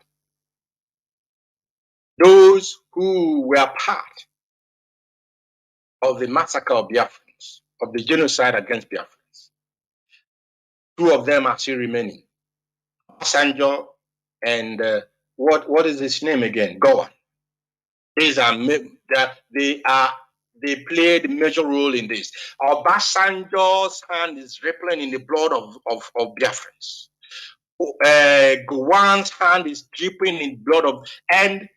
Those who were part of the massacre of Biafrans, of the genocide against Biafrans. Two of them are still remaining. Sanjo and what is his name again? Gowan. These are they played a major role in this. Obasanjo's hand is rippling in the blood of Biafrans. Gowan's hand is dripping in blood of, and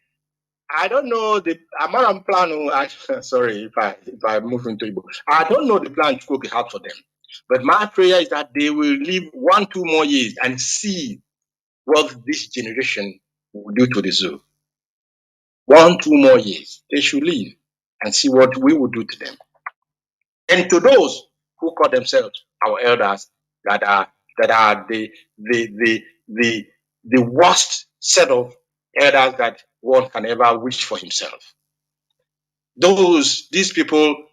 I don't know the Amaram plan. Sorry if I move into Igbo. I don't know the plan to cook it out for them. But my prayer is that they will live 1-2 more years and see what this generation will do to the zoo. 1-2 more years. They should live and see what we will do to them. And to those who call themselves our elders that are the worst set of elders that one can ever wish for himself. These people,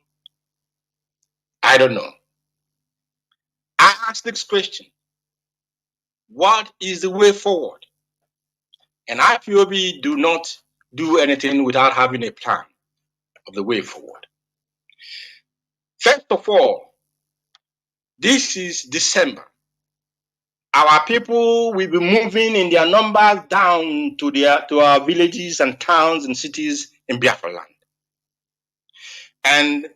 I don't know. I ask this question: what is the way forward? And IPOB do not do anything without having a plan of the way forward. First of all, this is December. Our people will be moving in their numbers down to our villages and towns and cities in Biafra land. And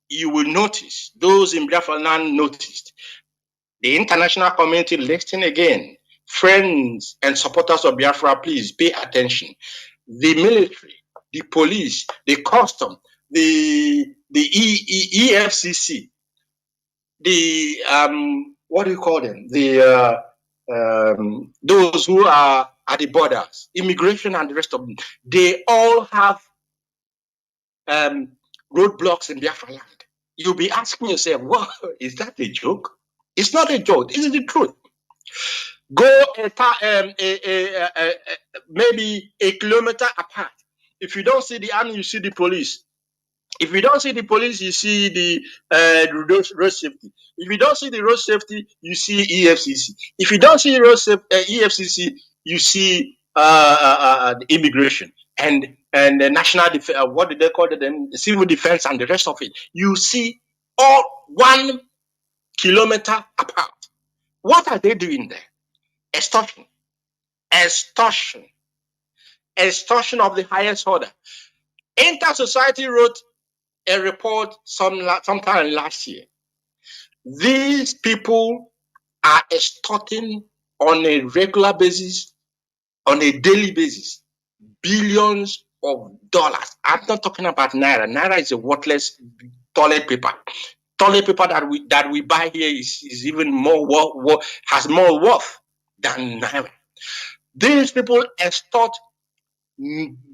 you will notice, those in Biafra land noticed, the international community listening again. Friends and supporters of Biafra, please pay attention. The military, the police, the custom, the EFCC, the what do you call them? The those who are at the borders, immigration and the rest of them, they all have roadblocks in Biafra land. You'll be asking yourself, well, is that a joke? It's not a joke. This is the truth. Go maybe a kilometer apart. If you don't see the army, you see the police. If you don't see the police, you see the road safety. If you don't see the road safety, you see EFCC. If you don't see EFCC, you see the immigration and the national defense. What do they call them? Civil defense and the rest of it. You see all 1 kilometer apart. What are they doing there? Extortion of the highest order. Inter-Society wrote a report sometime last year. These people are extorting on a regular basis, on a daily basis, billions of dollars. I'm not talking about naira. Naira is a worthless toilet paper. Toilet paper that we buy here is even more has more worth than naira. These people extort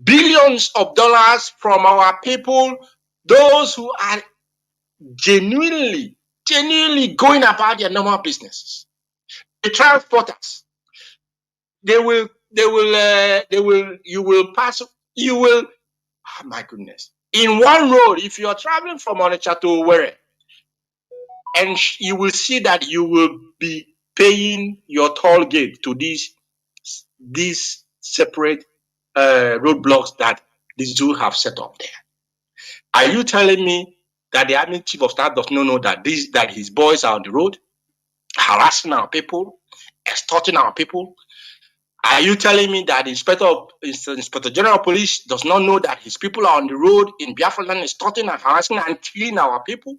billions of dollars from our people, those who are genuinely going about their normal businesses. The transporters, you will pass, oh my goodness. In one road, if you are traveling from Onitsha to Owerri, and you will see that you will be paying your toll gate to these separate roadblocks that the zoo have set up there. Are you telling me that the army chief of staff does not know that his boys are on the road, harassing our people, extorting our people? Are you telling me that the Inspector General of Police does not know that his people are on the road in Biafra land, extorting and harassing and killing our people?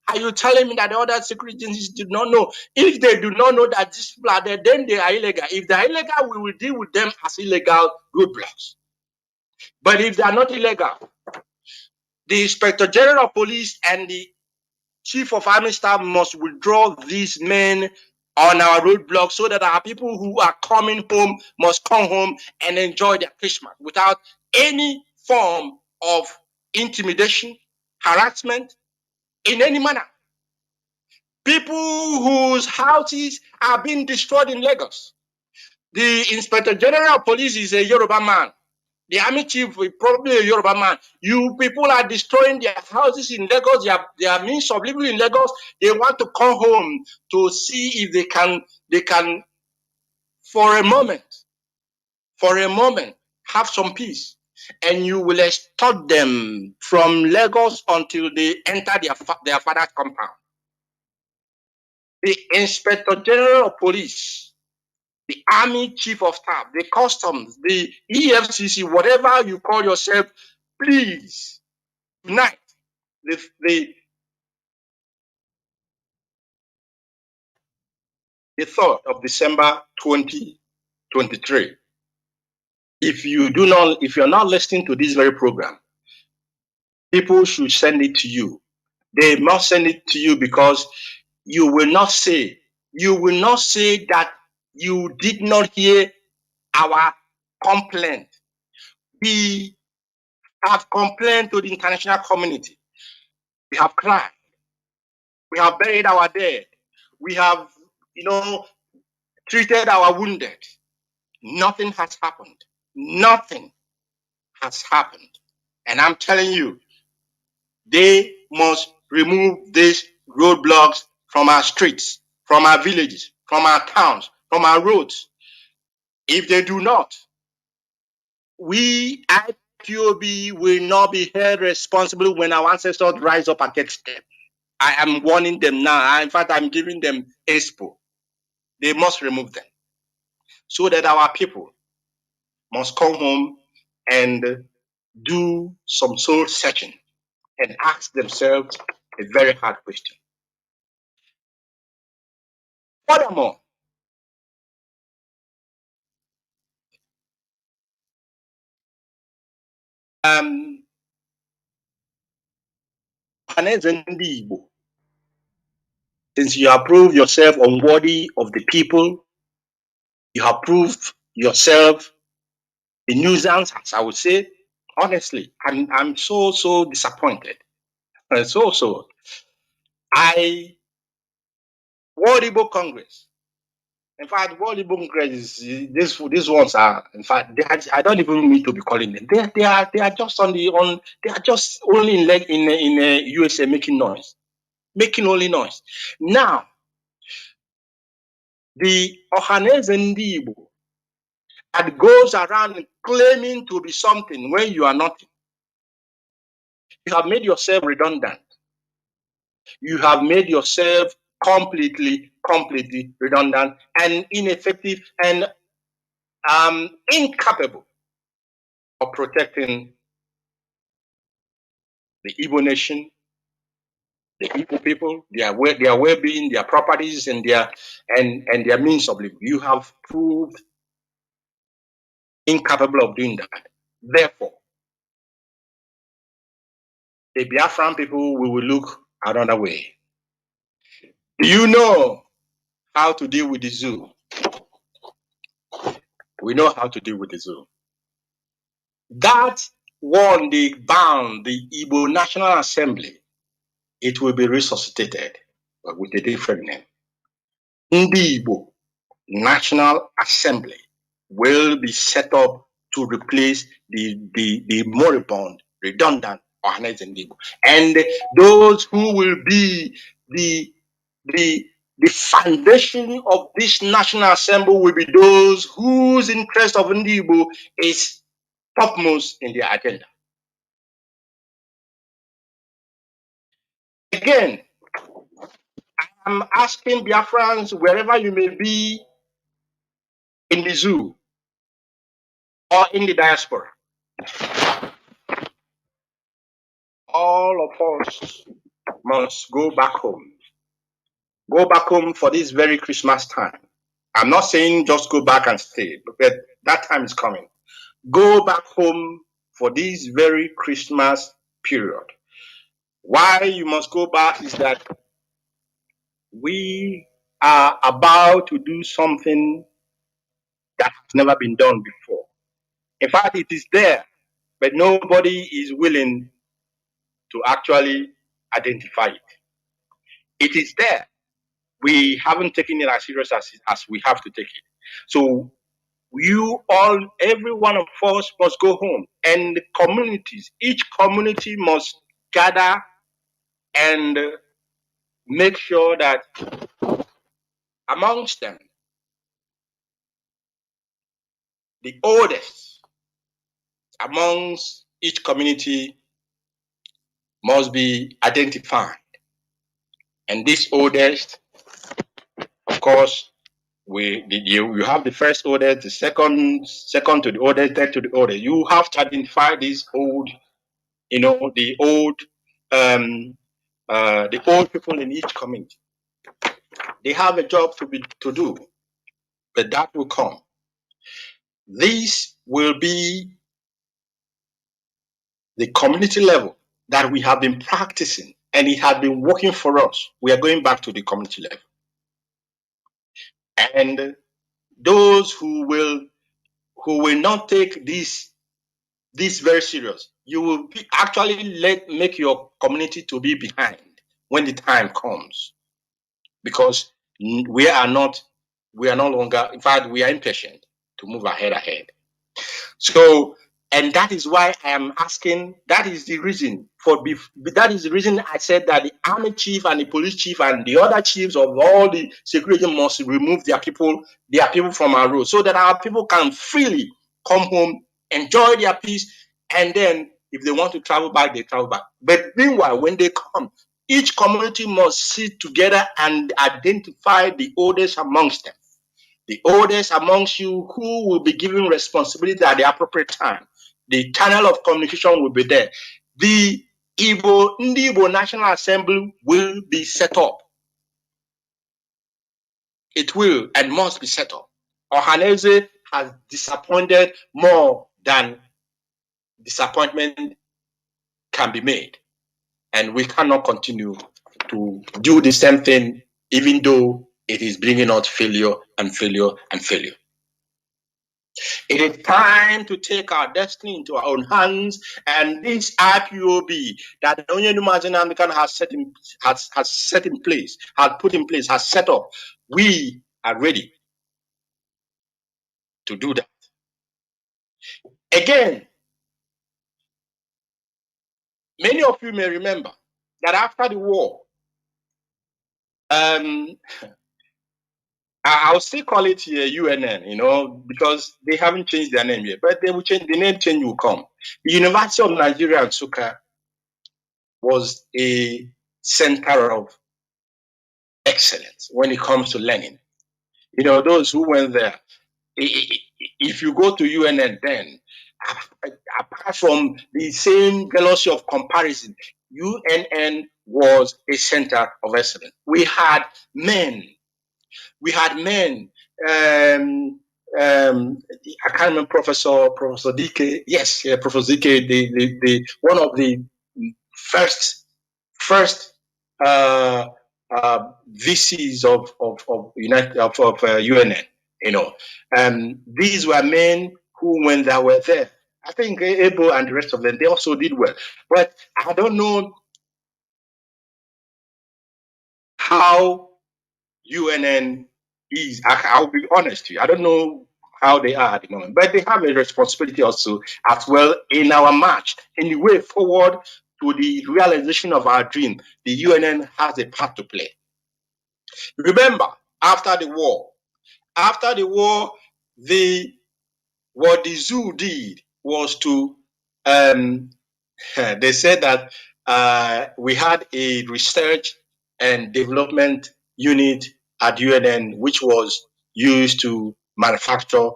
Are you telling me that the other security agencies did not know? If they do not know that these people are there, then they are illegal. If they are illegal, we will deal with them as illegal roadblocks. But if they are not illegal, the Inspector General of Police and the Chief of Army Staff must withdraw these men on our roadblocks so that our people who are coming home must come home and enjoy their Christmas without any form of intimidation, harassment, in any manner. People whose houses are being destroyed in Lagos. The Inspector General of Police is a Yoruba man. The army chief is probably a Yoruba man. You people are destroying their houses in Lagos, their means of living in Lagos. They want to come home to see if they can for a moment, have some peace. and you will extort them from Lagos until they enter their father's compound. The Inspector General of Police, the Army Chief of Staff, the Customs, the EFCC, whatever you call yourself, please, tonight, the 3rd of December 2023. If you're not listening to this very program, people should send it to you. They must send it to you because you will not say that you did not hear our complaint. We have complained to the international community. We have cried. We have buried our dead. We have, treated our wounded. Nothing has happened. Nothing has happened. And I'm telling you, they must remove these roadblocks from our streets, from our villages, from our towns, from our roads. If they do not, we IPOB will not be held responsible when our ancestors rise up against them. I am warning them now. In fact, I'm giving them expo. They must remove them so that our people must come home and do some soul searching and ask themselves a very hard question. Furthermore, since you have proved yourself unworthy of the people, you have proved yourself a nuisance, as I would say. Honestly, I'm so disappointed. So World Igbo Congress. In fact, World Igbo Congress is these ones are. In fact, I don't even need to be calling them. They are just they are just only in USA making noise, making only noise. Now, the Ohaneze Ndi Igbo that goes around claiming to be something when you are nothing. You have made yourself redundant. You have made yourself completely redundant and ineffective and incapable of protecting the Igbo nation, the Igbo people, their well-being, their properties, and their means of living. You have proved incapable of doing that. Therefore, the Biafran people, we will look another way. Do you know how to deal with the zoo? We know how to deal with the zoo. That one they bound the Igbo National Assembly, it will be resuscitated, but with a different name. Ndi Igbo National Assembly will be set up to replace the moribund, redundant Ohaneze Ndi Igbo. And those who will be the foundation of this National Assembly will be those whose interest of Ndi Igbo is topmost in their agenda. Again, I'm asking Biafrans, wherever you may be in the zoo or in the diaspora, all of us must go back home. Go back home for this very Christmas time. I'm not saying just go back and stay, but that time is coming. Go back home for this very Christmas period. Why you must go back is that we are about to do something that has never been done before. In fact, it is there, but nobody is willing to actually identify it. It is there. We haven't taken it as serious as we have to take it. So every one of us must go home, and the communities, each community must gather and make sure that amongst them, the oldest amongst each community must be identified. And this oldest, of course, you have the first oldest, the second to the oldest, third to the oldest. You have to identify these old, the old people in each community. They have a job to do, but that will come. This will be the community level that we have been practicing, and it has been working for us. We are going back to the community level. And those who will not take this very serious, you will actually make your community to be behind when the time comes, because we are no longer, in fact, we are impatient to move ahead. So, and that is why I am asking, that is the reason I said that the army chief and the police chief and the other chiefs of all the security must remove their people from our road, so that our people can freely come home, enjoy their peace, and then if they want to travel back, they travel back. But meanwhile, when they come, each community must sit together and identify the oldest amongst them. The oldest amongst you who will be given responsibility at the appropriate time. The channel of communication will be there. The Igbo National Assembly will be set up. It will and must be set up. Ohaneze has disappointed more than disappointment can be made. And we cannot continue to do the same thing, even though it is bringing out failure and failure and failure. It is time to take our destiny into our own hands, and this IPOB that Nnamdi has set up, we are ready to do that. Again, many of you may remember that after the war, I'll still call it UNN, because they haven't changed their name yet, but they will change. The name change will come. The University of Nigeria in Nsukka was a center of excellence when it comes to learning. Those who went there, if you go to UNN then, apart from the same jealousy of comparison, UNN was a center of excellence. We had men. I can't remember Professor Dike. Yes, Professor Dike, the one of the first VCs of UNN. These were men who, when they were there, I think Ebo and the rest of them, they also did well. But I don't know how UNN is. I'll be honest with you. I don't know how they are at the moment, but they have a responsibility also as well in our march, in the way forward to the realization of our dream. The UNN has a part to play. Remember, after the war, what the zoo did was to, they said that we had a research and development unit at UNN, which was used to manufacture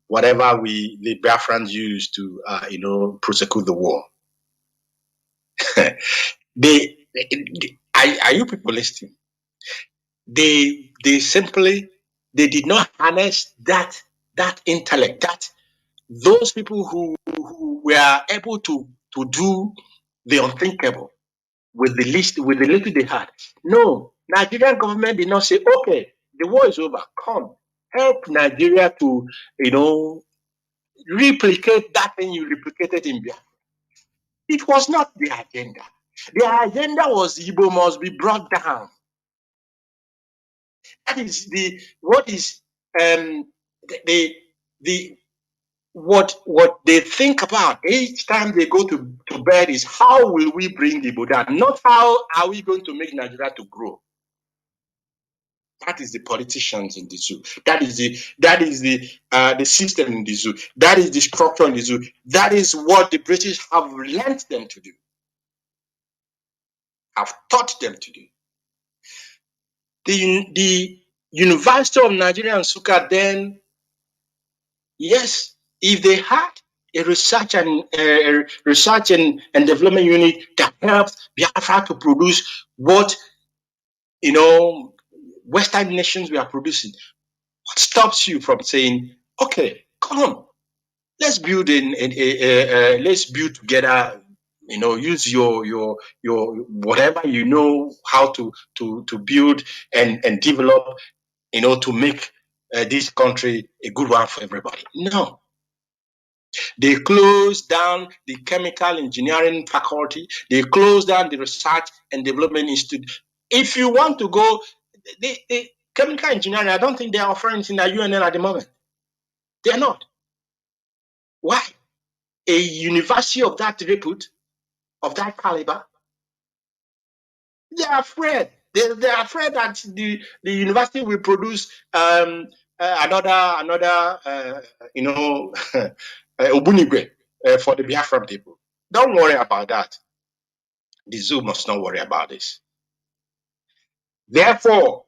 whatever the Biafrans used to, prosecute the war. Are you people listening? They did not harness that intellect, those people who were able to do the unthinkable with the little they had. No, Nigerian government did not say, okay, the war is over, come help Nigeria to replicate that thing you replicated in Biafra. It was not the agenda. The agenda was Igbo must be brought down. That is what they think about each time they go to bed is how will we bring Igbo down, not how are we going to make Nigeria to grow. That is the politicians in the zoo. That is the system in the zoo. That is the structure in the zoo. That is what the British have learned them to do. Have taught them to do. The University of Nigeria and Nsukka then, yes, if they had a research and development unit that helps Biafra to produce what Western nations were producing, what stops you from saying, okay, come on, let's build let's build together, use your whatever you know how to build and develop, to make this country a good one for everybody. No. They closed down the chemical engineering faculty. They closed down the research and development institute. If you want to go, the chemical engineering, I don't think they are offering it in the UNN at the moment. They are not. Why? A university of that repute, of that caliber, they are afraid. They are afraid that the university will produce another Obunigwe for the Biafran people. Don't worry about that. The zoo must not worry about this. Therefore,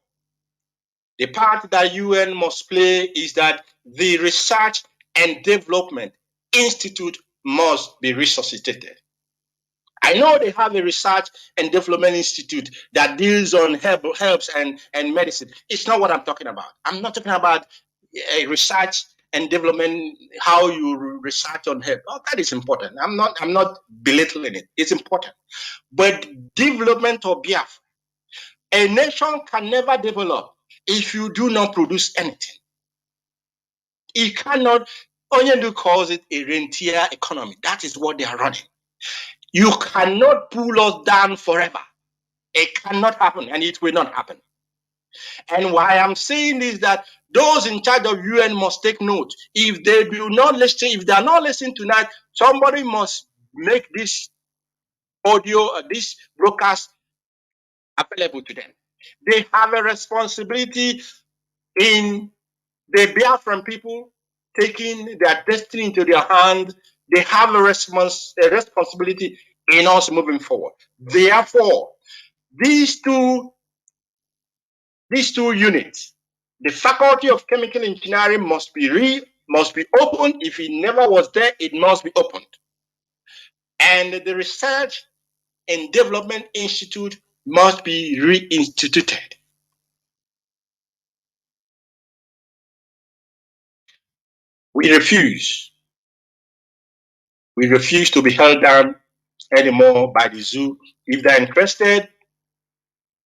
the part that UN must play is that the Research and Development Institute must be resuscitated. I know they have a Research and Development Institute that deals on herbs and medicine. It's not what I'm talking about. I'm not talking about a research and development, how you research on herbs. Oh, that is important. I'm not belittling it. It's important. But development of Biafra, a nation can never develop if you do not produce anything. It cannot. Onyendu calls it a rentier economy. That is what they are running. You cannot pull us down forever. It cannot happen, and it will not happen. And why I'm saying this, that those in charge of UN must take note. If they do not listen, if they are not listening tonight, somebody must make this audio, this broadcast available to them. They have a responsibility in the Biafran people taking their destiny into their hands. They have a responsibility in us moving forward. Therefore, these two units, the Faculty of Chemical Engineering must be opened. If it never was there, it must be opened. And the Research and Development Institute must be reinstituted. We refuse. We refuse to be held down anymore by the zoo. If they're interested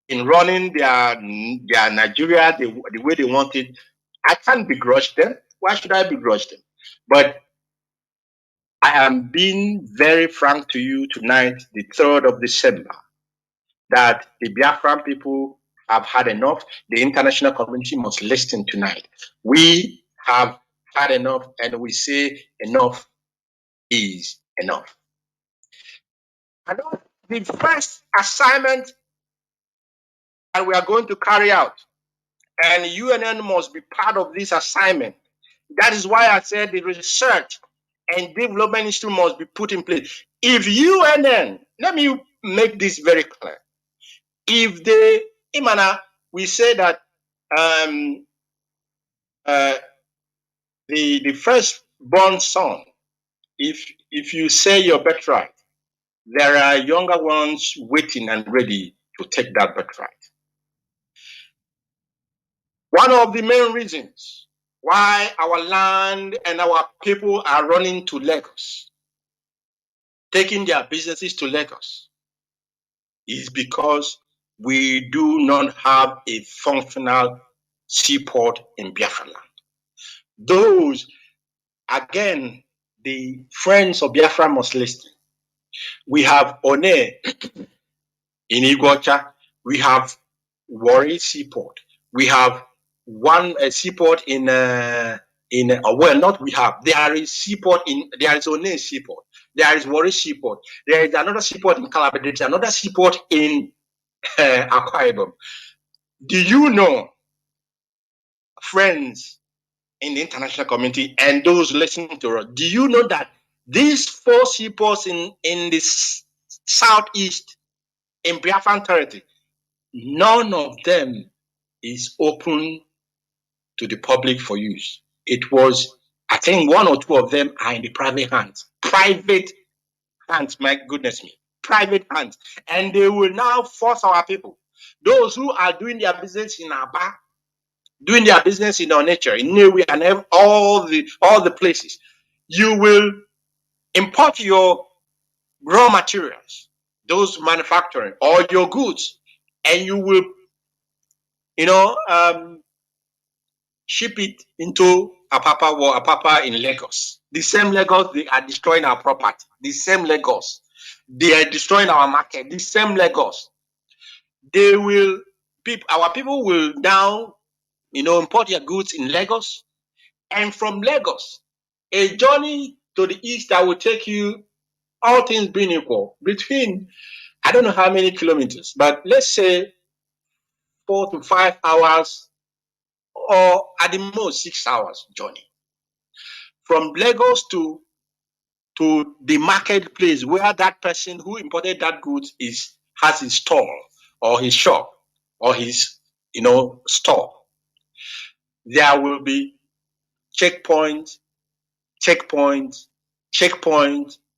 in running their Nigeria the way they want it, I can't begrudge them. Why should I begrudge them? But I am being very frank to you tonight, the 3rd of December, that the Biafran people have had enough. The international community must listen tonight. We have had enough, and we say enough is enough. And the first assignment that we are going to carry out, and UNN must be part of this assignment. That is why I said the Research and Development Institute must be put in place. If UNN, let me make this very clear. If we say that the firstborn son, if you say your birthright, there are younger ones waiting and ready to take that birthright. One of the main reasons why our land and our people are running to Lagos, taking their businesses to Lagos, is because we do not have a functional seaport in Biafra land. Those, again, the friends of Biafra must listen. We have One in Iguacha. We have Warri Seaport. We have one seaport in there is seaport there is One Seaport. There is Warri Seaport. There is another seaport in Calabar. There is another seaport in Akwa Ibom. Do you know friends in the international community and those listening to us, do you know that these 4 seaports in the southeast in Biafran territory, none of them is open to the public for use? It was, I think 1 or 2 of them are in the private hands. Private hands, my goodness me. Private hands. And they will now force our people, those who are doing their business in Aba, doing their business in Onitsha, in Newi, and all the places, you will import your raw materials, those manufacturing, or your goods, and you will, ship it into Apapa or Apapa in Lagos. The same Lagos, they are destroying our property. The same Lagos, they are destroying our market. The same Lagos, our people will now, import their goods in Lagos, and from Lagos, a journey to the east that will take you, all things being equal, between, I don't know how many kilometers, but let's say 4 to 5 hours, or at the most 6 hours journey from Lagos to the marketplace where that person who imported that goods has his stall or his shop or his store. There will be checkpoint,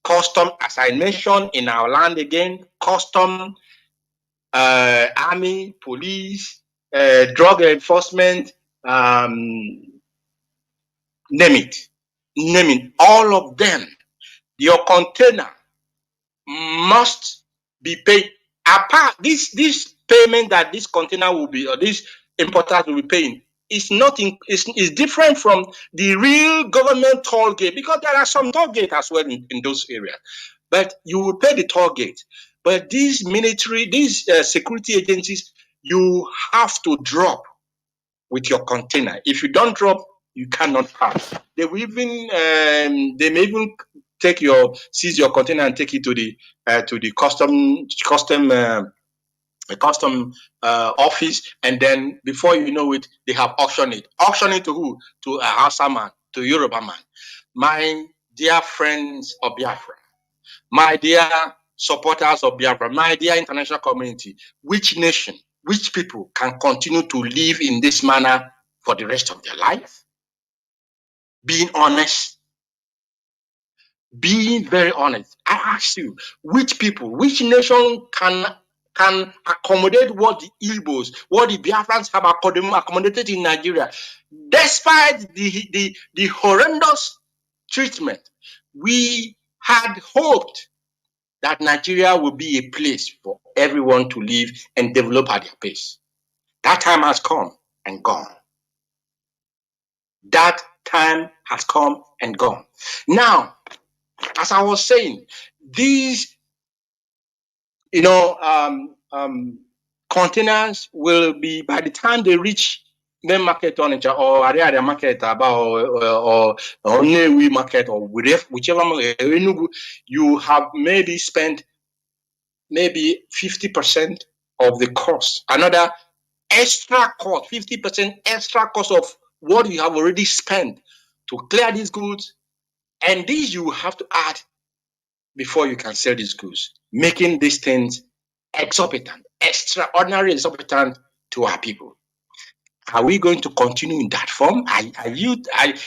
custom, as I mentioned, in our land again, custom, army, police, drug enforcement, name it, all of them. Your container must be paid. Apart, this payment that this container will be, or this importers will be paying, is different from the real government toll gate, because there are some toll gate as well in those areas. But you will pay the toll gate. But these security agencies, you have to drop with your container. If you don't drop, you cannot pass. They may even seize your container and take it to the custom office, and then before you know it, they have auctioned it. Auction it to who? To a Hausa man, to a Yoruba man. My dear friends of Biafra, my dear supporters of Biafra, my dear international community, which nation, which people can continue to live in this manner for the rest of their life? Being honest, being very honest. I ask you, which people, which nation can accommodate what the Igbos, what the Biafrans have accommodated in Nigeria, despite the horrendous treatment? We had hoped that Nigeria will be a place for everyone to live and develop at their pace. That time has come and gone. That time has come and gone. Now, as I was saying, these, containers will be, by the time they reach the market on or area market or Newi market, or whichever market, you have maybe spent 50% of the cost. Another extra cost, 50% extra cost of what you have already spent to clear these goods, and these you have to add before you can sell these goods, making these things exorbitant, extraordinary exorbitant to our people. Are we going to continue in that form?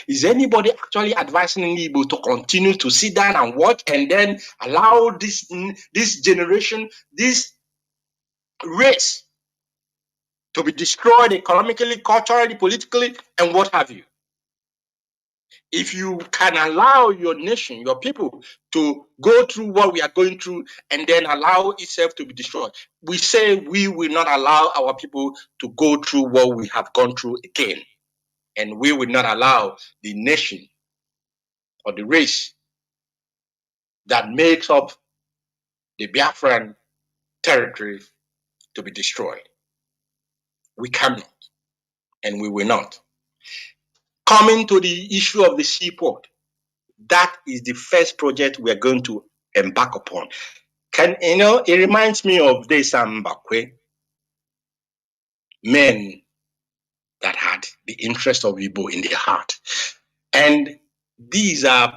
Is anybody actually advising Igbo to continue to sit down and watch and then allow this generation, this race, to be destroyed economically, culturally, politically, and what have you? If you can allow your nation, your people, to go through what we are going through and then allow itself to be destroyed, we say we will not allow our people to go through what we have gone through again. And we will not allow the nation or the race that makes up the Biafran territory to be destroyed. We cannot, and we will not. Coming to the issue of the seaport, that is the first project we are going to embark upon. It reminds me of the Sambakwe men that had the interest of Igbo in their heart. And these like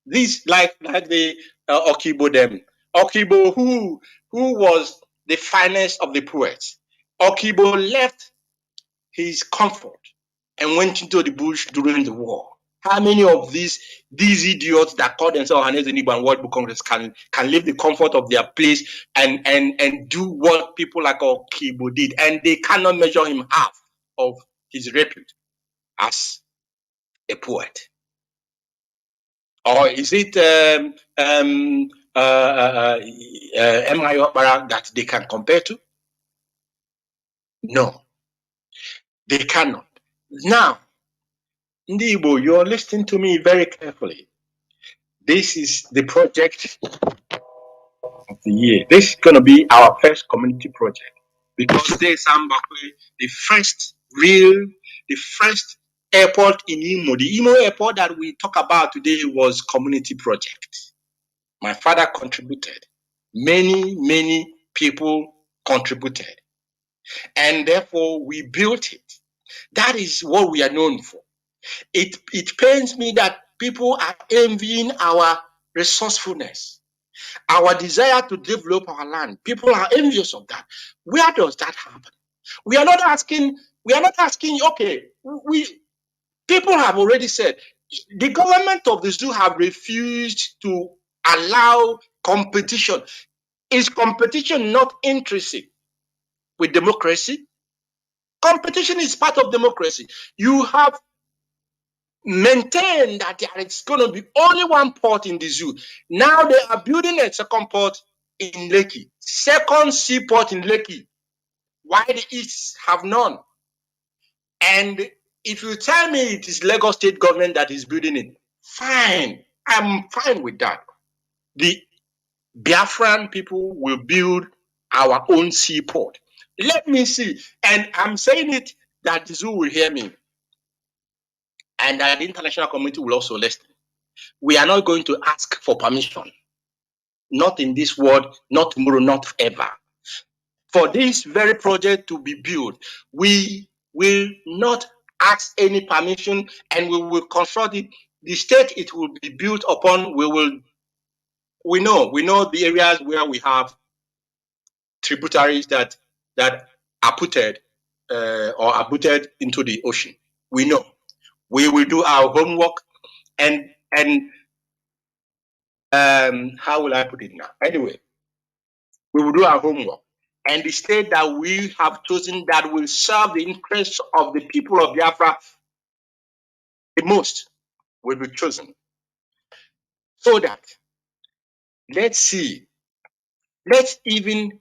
the Okibo them. Okibo who was the finest of the poets. Okibo left his comfort and went into the bush during the war. How many of these idiots that call themselves Hanese Nibu and World Book Congress can leave the comfort of their place and do what people like Okibo did, and they cannot measure him half of his repute as a poet? Or is it M.I. Okpara that they can compare to? No, they cannot. Now, Ndi Igbo, you're listening to me very carefully. This is the project of the year. This is going to be our first community project, because this Mbakwe, the first airport in Imo. The Imo airport that we talk about today was community project. My father contributed. Many people contributed. And therefore we built it. That is what we are known for. It pains me that people are envying our resourcefulness, our desire to develop our land. People are envious of that. Where does that happen? We are not asking, okay, people have already said, the government of the zoo have refused to allow competition. Is competition not intrinsic with democracy? Competition is part of democracy. You have maintained that there is going to be only one port in the zoo. Now they are building a second port in Lekki, second seaport in Lekki. Why the East have none? And if you tell me it is Lagos state government that is building it, fine. I'm fine with that. The Biafran people will build our own seaport. Let me see. And I'm saying it that the zoo will hear me, and that the international community will also listen. We are not going to ask for permission. Not in this world, not tomorrow, not ever. For this very project to be built, we will not ask any permission, and we will construct it. The state it will be built upon, we know the areas where we have tributaries that are putted or are booted into the ocean. We know. We will do our homework, and how will I put it now? Anyway, we will do our homework, and the state that we have chosen that will serve the interests of the people of Biafra the most will be chosen. So that, let's see, let's even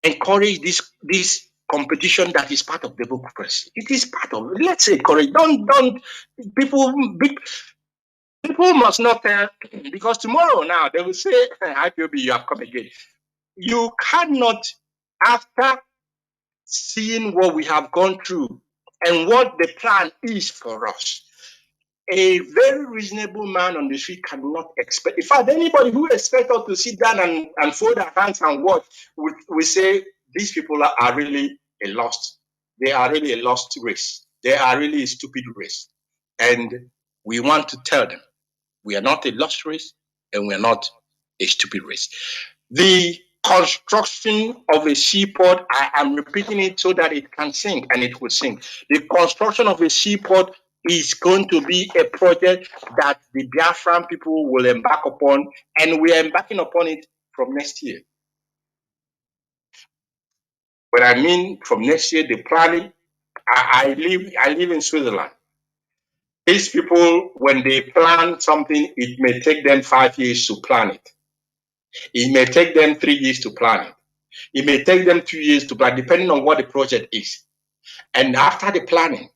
encourage this competition that is part of democracy. It is part of, let's encourage, people must not, because tomorrow now they will say, IPOB, you have come again. You cannot, after seeing what we have gone through and what the plan is for us, a very reasonable man on the street cannot expect. In fact, anybody who expects us to sit down and fold our hands and watch, we say these people are really a lost. They are really a lost race. They are really a stupid race. And we want to tell them, we are not a lost race, and we are not a stupid race. The construction of a seaport, I am repeating it so that it can sink, and it will sink. The construction of a seaport is going to be a project that the Biafran people will embark upon, and we are embarking upon it from next year. When I mean from next year, the planning, I live in Switzerland. These people, when they plan something, it may take them 5 years to plan it. It may take them 3 years to plan it. It may take them 2 years to plan, depending on what the project is. And after the planning,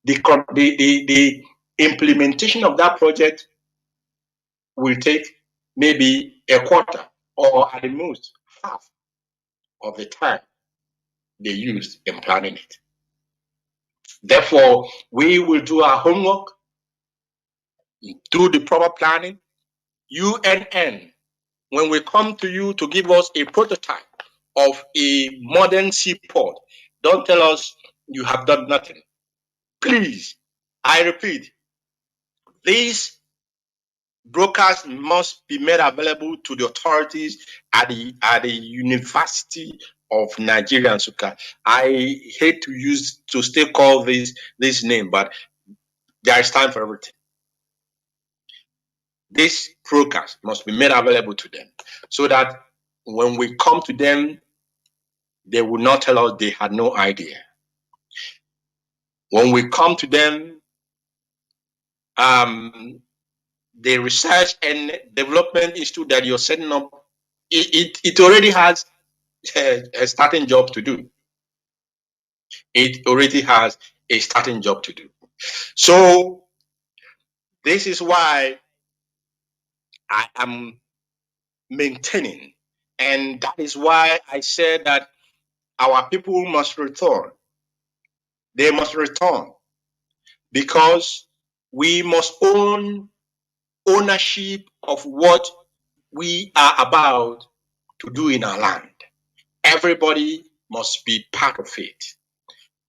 the implementation of that project will take maybe a quarter, or at the most half of the time they used in planning it. Therefore, we will do our homework, do the proper planning. UNN, when we come to you to give us a prototype of a modern seaport. Don't tell us you have done nothing. Please, I repeat, these brokers must be made available to the authorities at the University of Nigeria and Nsukka. I hate to still call this name, but there is time for everything. These brokers must be made available to them so that when we come to them, they will not tell us they had no idea. When we come to them, the research and development institute that you're setting up, it already has a starting job to do. It already has a starting job to do. So this is why I am maintaining, and that is why I said that our people must return. They must return because we must own ownership of what we are about to do in our land. Everybody must be part of it.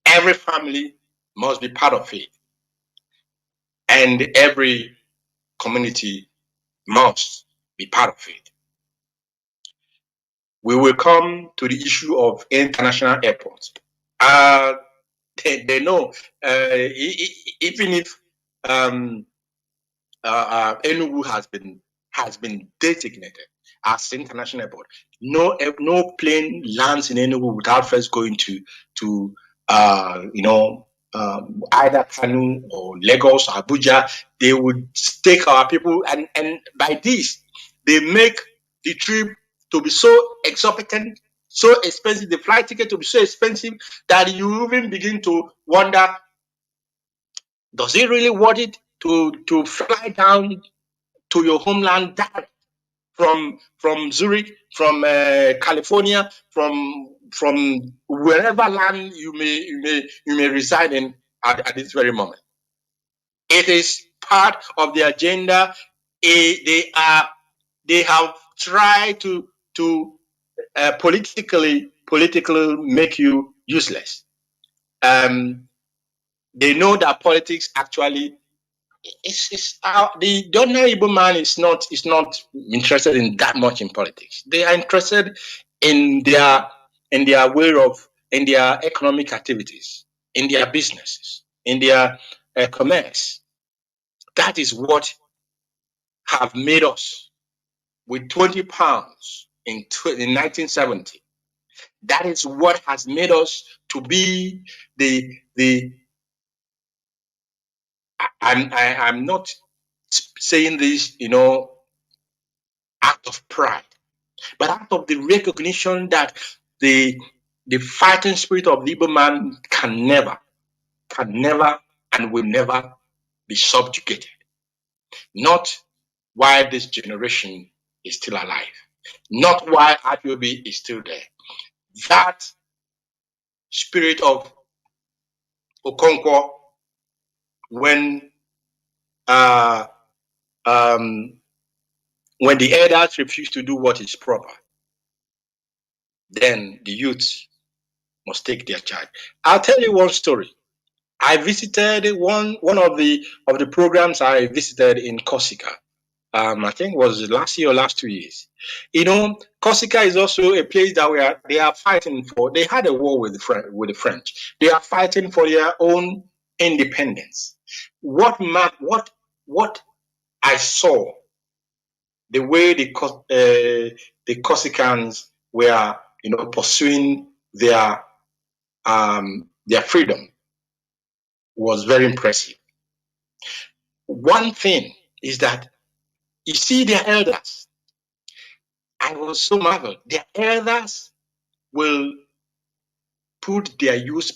Every family must be part of it. And every community must be part of it. We will come to the issue of international airports. They know, even if Enugu has been designated as international airport, no plane lands in Enugu without first going to either Kanu or Lagos or Abuja. They would take our people, and by this they make the trip to be so exorbitant, so expensive, the flight ticket to be so expensive that you even begin to wonder, does it really worth it to fly down to your homeland from Zurich, from California, from wherever land you may reside in at this very moment? It is part of the agenda. They have tried to politically make you useless. They know that politics actually the ordinary Igbo man is not interested in that much in politics. They are interested in their way of, in their economic activities, in their businesses, in their commerce. That is what have made us with 20 pounds in 1970. That is what has made us to be the I'm not saying this, out of pride, but out of the recognition that the fighting spirit of the Igbo man can never and will never be subjugated. Not while this generation is still alive. Not while IPOB is still there. That spirit of Okonkwo, when the elders refuse to do what is proper, then the youth must take their charge. I'll tell you one story. I visited one of the programs I visited in Corsica. I think it was last year or last 2 years. Corsica is also a place that they are fighting for. They had a war with the French. They are fighting for their own independence. What I saw, the way the Corsicans were, pursuing their freedom, was very impressive. One thing is that you see their elders. I was so marveled. Their elders will put their youth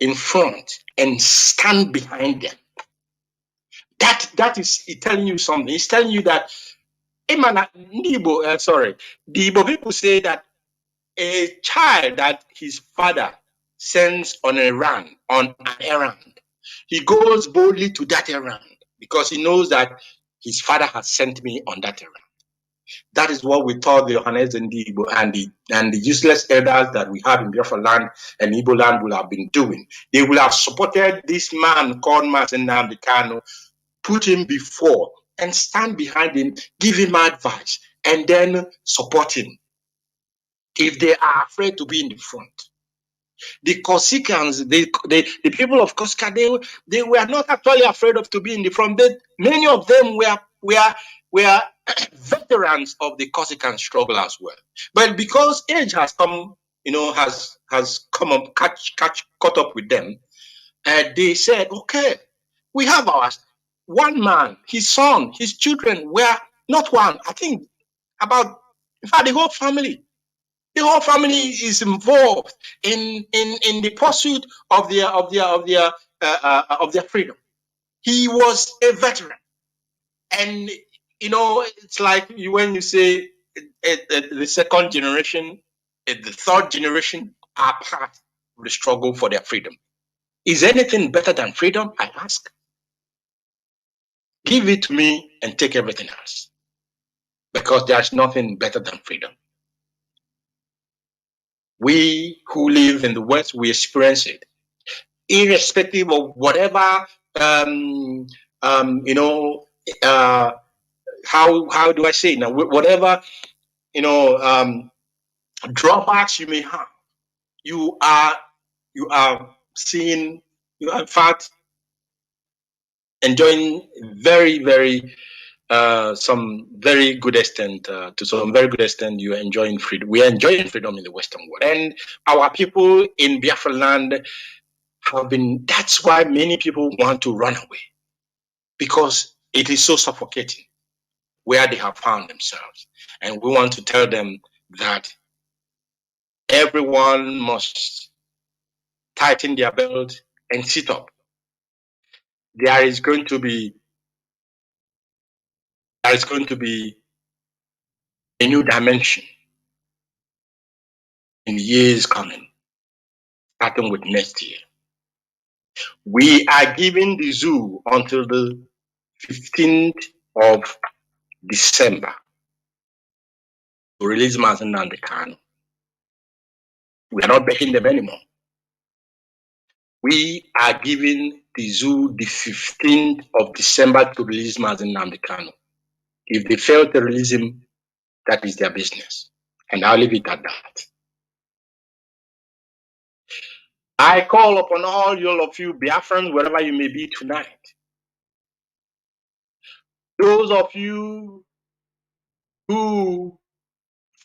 in front, and stand behind them. That is telling you something. It's telling you that, the Igbo people say that a child that his father sends on an errand, he goes boldly to that errand because he knows that his father has sent me on that errand. That is what we thought the Johannes and the useless elders that we have in Biafra land and Igbo land will have been doing. They will have supported this man called Mazi Nnamdi Kanu, put him before and stand behind him, give him advice, and then support him. If they are afraid to be in the front. The Corsicans, the people of Corsica, they were not actually afraid of to be in the front. Many of them were veterans of the Corsican struggle as well. But because age has come, has come up, caught up with them, they said, okay, we have ours. One man, his son, his children were not one. I think in fact, the whole family. The whole family is involved in the pursuit of their freedom. He was a veteran, and it's like when you say the second generation, the third generation are part of the struggle for their freedom. Is anything better than freedom? I ask. Give it to me and take everything else, because there's nothing better than freedom. We who live in the West, we experience it, irrespective of whatever, how do I say it now? Whatever, drawbacks you may have, you are seeing, you are in fact enjoying very, very, some very good extent, to some very good extent, you are enjoying freedom. We are enjoying freedom in the Western world. And our people in Biafra land that's why many people want to run away, because it is so suffocating where they have found themselves. And we want to tell them that everyone must tighten their belt and sit up. There is going to be a new dimension in the years coming, starting with next year. We are giving the zoo until the 15th of December to release Mazi Nnamdi Kanu. We are not begging them anymore. We are giving the zoo the 15th of December to release Mazi Nnamdi Kanu. If they fail to release him, that is their business. And I'll leave it at that. I call upon all of you Biafrans, wherever you may be tonight. Those of you who,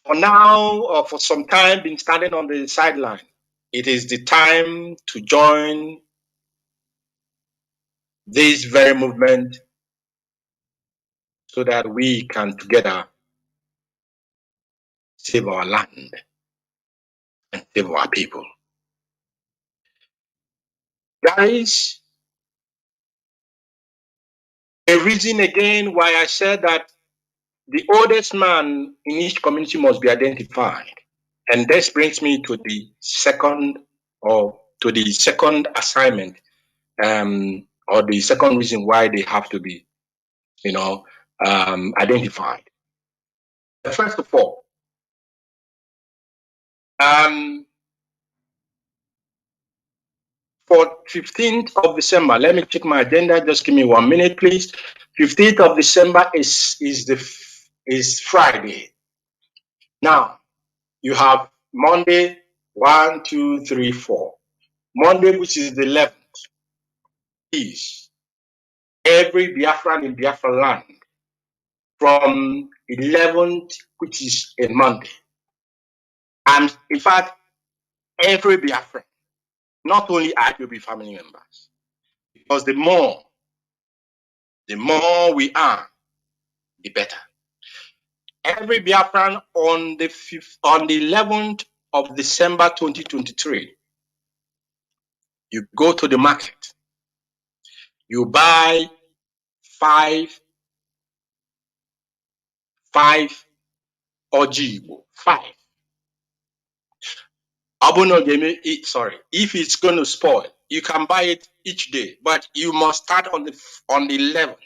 for now or for some time, been standing on the sideline, it is the time to join this very movement so that we can together save our land and save our people. There is a reason again why I said that the oldest man in each community must be identified. And this brings me to the second assignment, or the second reason why they have to be, identified. First of all, for 15th of December, let me check my agenda. Just give me 1 minute, please. 15th of December is Friday. Now, you have Monday, 1, 2, 3, 4. Monday, which is the 11th, is every Biafran in Biafra land from 11th, which is a Monday. And in fact, every Biafran, not only IPOB family members, because the more we are, the better. Every Biafran on the 11th of December 2023, you go to the market, you buy five Ojibo, 5. Sorry, if it's going to spoil, you can buy it each day, but you must start on the 11th.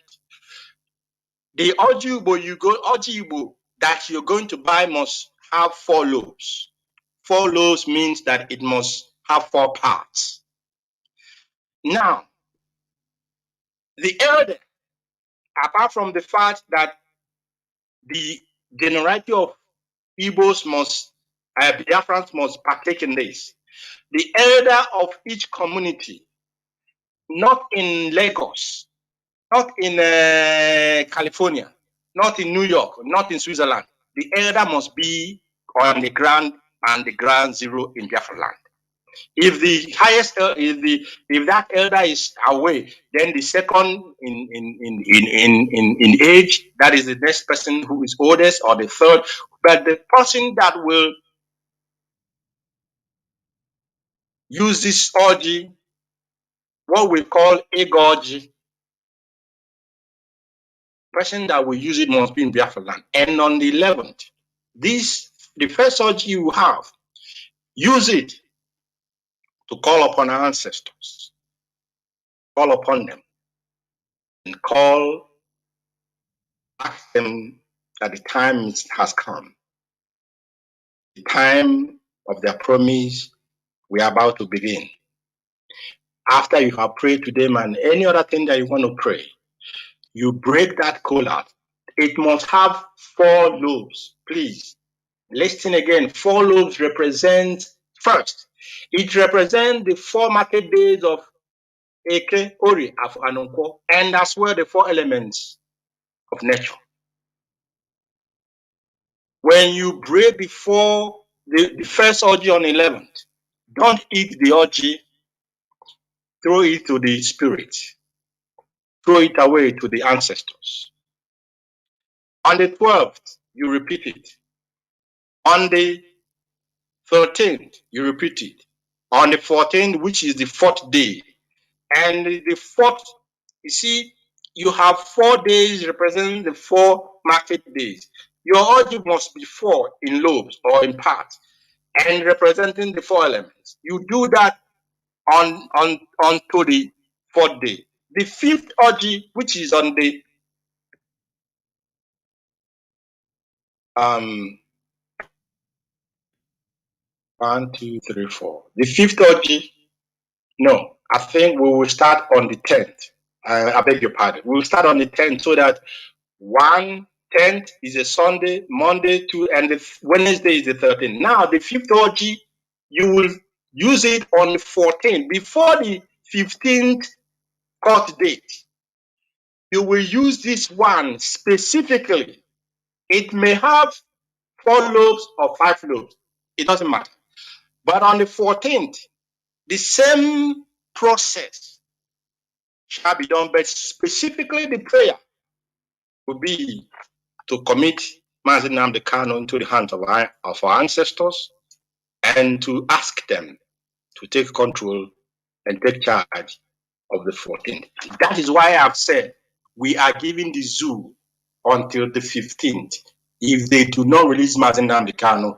The Ojibo, that you're going to buy must have 4 lobes. 4 lobes means that it must have 4 parts. Now, the elder, apart from the fact that the generality of Igbos must, Biafrans must partake in this, the elder of each community, not in Lagos, not in California, not in New York, not in Switzerland, the elder must be on the ground and the ground zero in Biafra land. If the highest, if that elder is away, then the second in age, that is the next person who is oldest, or the third. But the person that will use this orgy, what we call egorgy, person that will use it must be in Biafra land. And on the 11th, the first orgy you have, use it to call upon our ancestors, call upon them, and ask them that the time has come. The time of their promise, we are about to begin. After you have prayed to them and any other thing that you want to pray, you break that kola. It must have 4 lobes. Please, listen again. 4 lobes represent, first, it represents the 4 market days of Eke, Ori, Anonko, and as well the 4 elements of nature. When you pray before the first orgy on 11th, don't eat the orgy, throw it to the spirit, throw it away to the ancestors. On the 12th, you repeat it. On the 13th, you repeat it. On the 14th, which is the 4th day, and the 4th, you see, you have 4 days representing the 4 market days. Your orgy must be 4 in lobes or in parts, and representing the 4 elements. You do that on to the 4th day. The 5th orgy, which is on the 1, 2, 3, 4. The 5th orgy, no, I think we will start on the 10th. I beg your pardon. We will start on the 10th so that 10th is a Sunday, Monday 2, and the Wednesday is the 13th. Now, the 5th orgy, you will use it on the 14th. Before the 15th court date, you will use this one specifically. It may have 4 lobes or 5 lobes. It doesn't matter. But on the 14th, the same process shall be done, but specifically the prayer will be to commit Mazi Nnamdi Kanu into the hands of our ancestors and to ask them to take control and take charge of the 14th. That is why I've said we are giving the zoo until the 15th. If they do not release Mazi Nnamdi Kanu,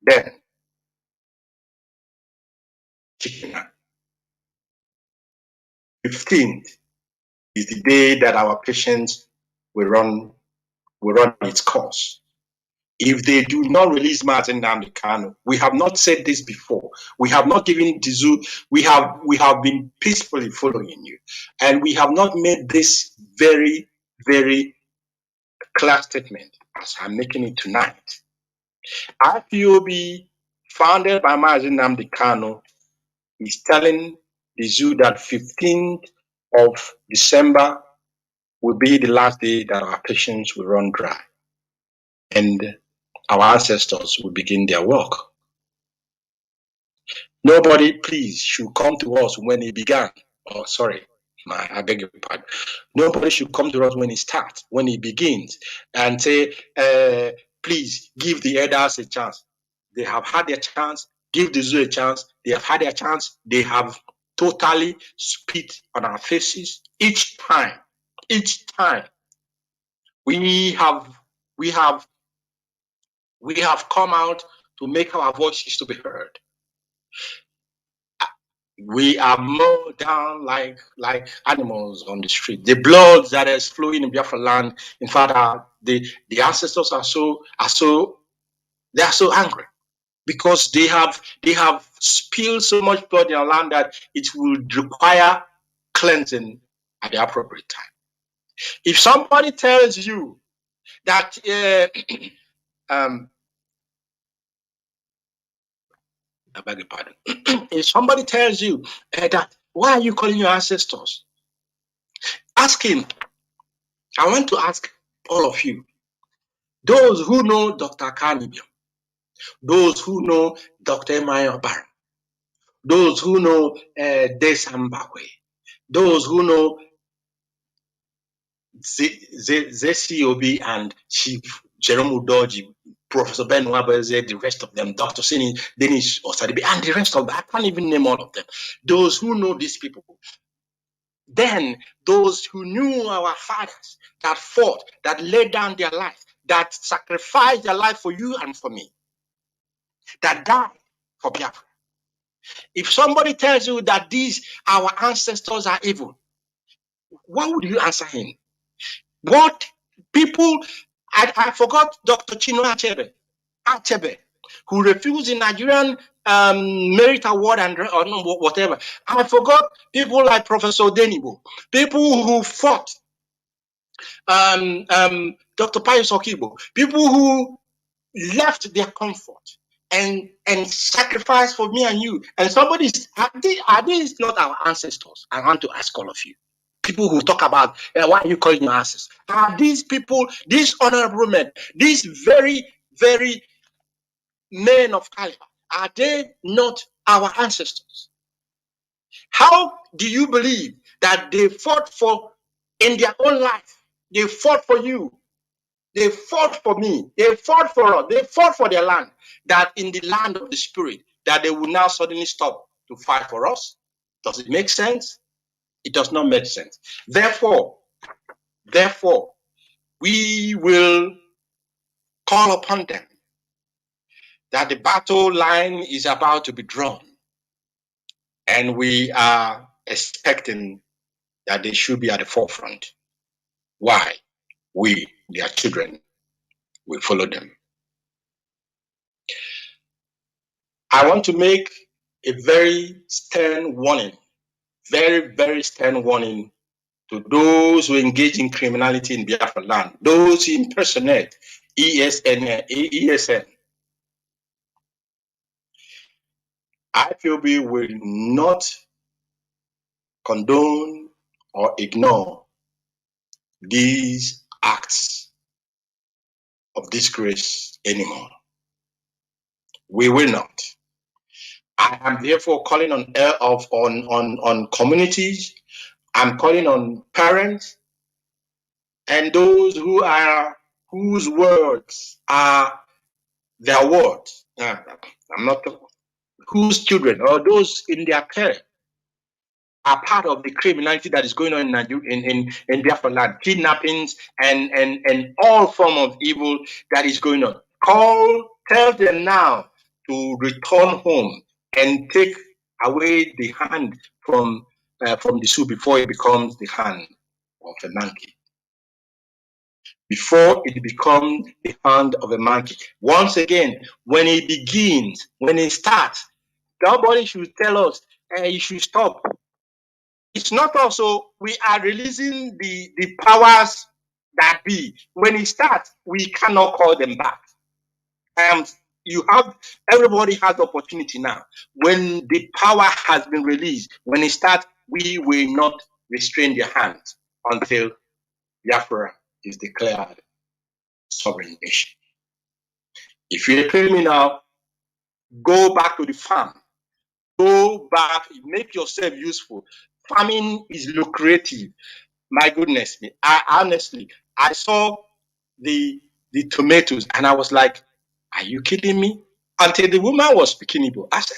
then 15th is the day that our patience will run its course. If they do not release Mazi Nnamdi Kanu, we have not said this before. We have not given the zoo. We have been peacefully following you, and we have not made this very, very clear statement as I'm making it tonight. IPOB, founded by Mazi Nnamdi Kanu, is telling the zoo that 15th of December will be the last day that our patients will run dry, and our ancestors will begin their work. Nobody, please, should come to us when it began. Oh, sorry, I beg your pardon. Nobody should come to us when it starts, when it begins, and say, please give the elders a chance. They have had their chance. Give the zoo a chance. They have had their chance. They have totally spit on our faces each time. Each time we have come out to make our voices to be heard. We are mowed down like animals on the street. The blood that is flowing in Biafra land, in fact, the ancestors are so angry because they have spilled so much blood in our land that it will require cleansing at the appropriate time. If somebody tells you that I beg your pardon. If somebody tells you that, why are you calling your ancestors? Ask him. I want to ask all of you, those who know Dr. Kanu, those who know Dr. Emmanuel Barr, those who know Desambakwe, those who know ZCOB and Chief Jerome Udoji, Professor Ben Wabeze, the rest of them, Dr. Sini, Dennis Osadibi, and the rest of them. I can't even name all of them. Those who know these people. Then those who knew our fathers that fought, that laid down their life, that sacrificed their life for you and for me, that died for Biafra. If somebody tells you that these, our ancestors are evil, what would you answer him? What people, I forgot Dr. Chino Achebe, who refused the Nigerian Merit Award and or no, whatever. I forgot people like Professor Denibo, people who fought, Dr. Pius Okibo, people who left their comfort and sacrificed for me and you. And somebody, are these not our ancestors? I want to ask all of you. People who talk about why are you calling your ancestors? Are these people, these honorable men, these very, very men of caliber, are they not our ancestors? How do you believe that they fought for, in their own life, they fought for you, they fought for me, they fought for us, they fought for their land, that in the land of the spirit, that they will now suddenly stop to fight for us? Does it make sense? It does not make sense. Therefore, we will call upon them that the battle line is about to be drawn, and we are expecting that they should be at the forefront. Why? We, their children, will follow them. I want to make a very stern warning, very, very stern warning to those who engage in criminality in Biafra land, those who impersonate ESN. IPOB will not condone or ignore these acts of disgrace anymore. We will not. I am therefore calling on communities. I'm calling on parents and those whose words are their words. I'm not whose children or those in their care are part of the criminality that is going on in Biafra land, kidnappings and all form of evil that is going on. Tell them now to return home and take away the hand from the soup before it becomes the hand of a monkey. Before it becomes the hand of a monkey. Once again, when it starts, nobody should tell us, you should stop. It's not also, we are releasing the powers that be. When it starts, we cannot call them back. Everybody has the opportunity now. When the power has been released, when it starts, we will not restrain their hands until Biafra is declared sovereign nation. If you're a criminal, go back to the farm. Go back, make yourself useful. Farming is lucrative. My goodness me. I saw the tomatoes and I was like, are you kidding me? Until the woman was speaking Igbo. I said,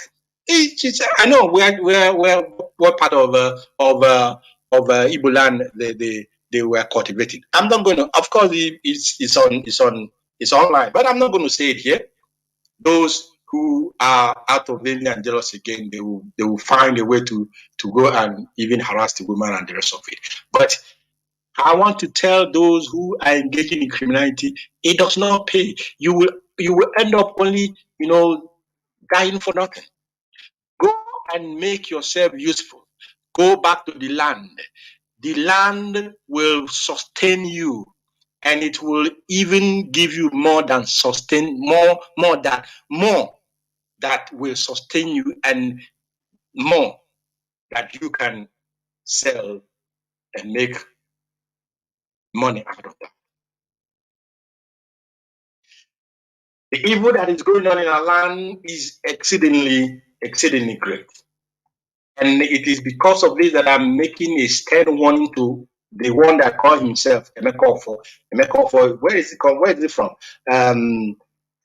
she said, I know what part of Igbo land they were cultivating. I'm not going to, of course it's online, but I'm not going to say it here. Those who are out of envy and jealousy again, they will find a way to go and even harass the woman and the rest of it. But I want to tell those who are engaging in criminality, it does not pay. You will end up only, dying for nothing. Go and make yourself useful. Go back to the land. The land will sustain you, and it will even give you more that will sustain you, and more that you can sell and make money out of that. The evil that is going on in our land is exceedingly great. And it is because of this that I'm making a stern warning to the one that called himself Emeka Ofo. Where is it from?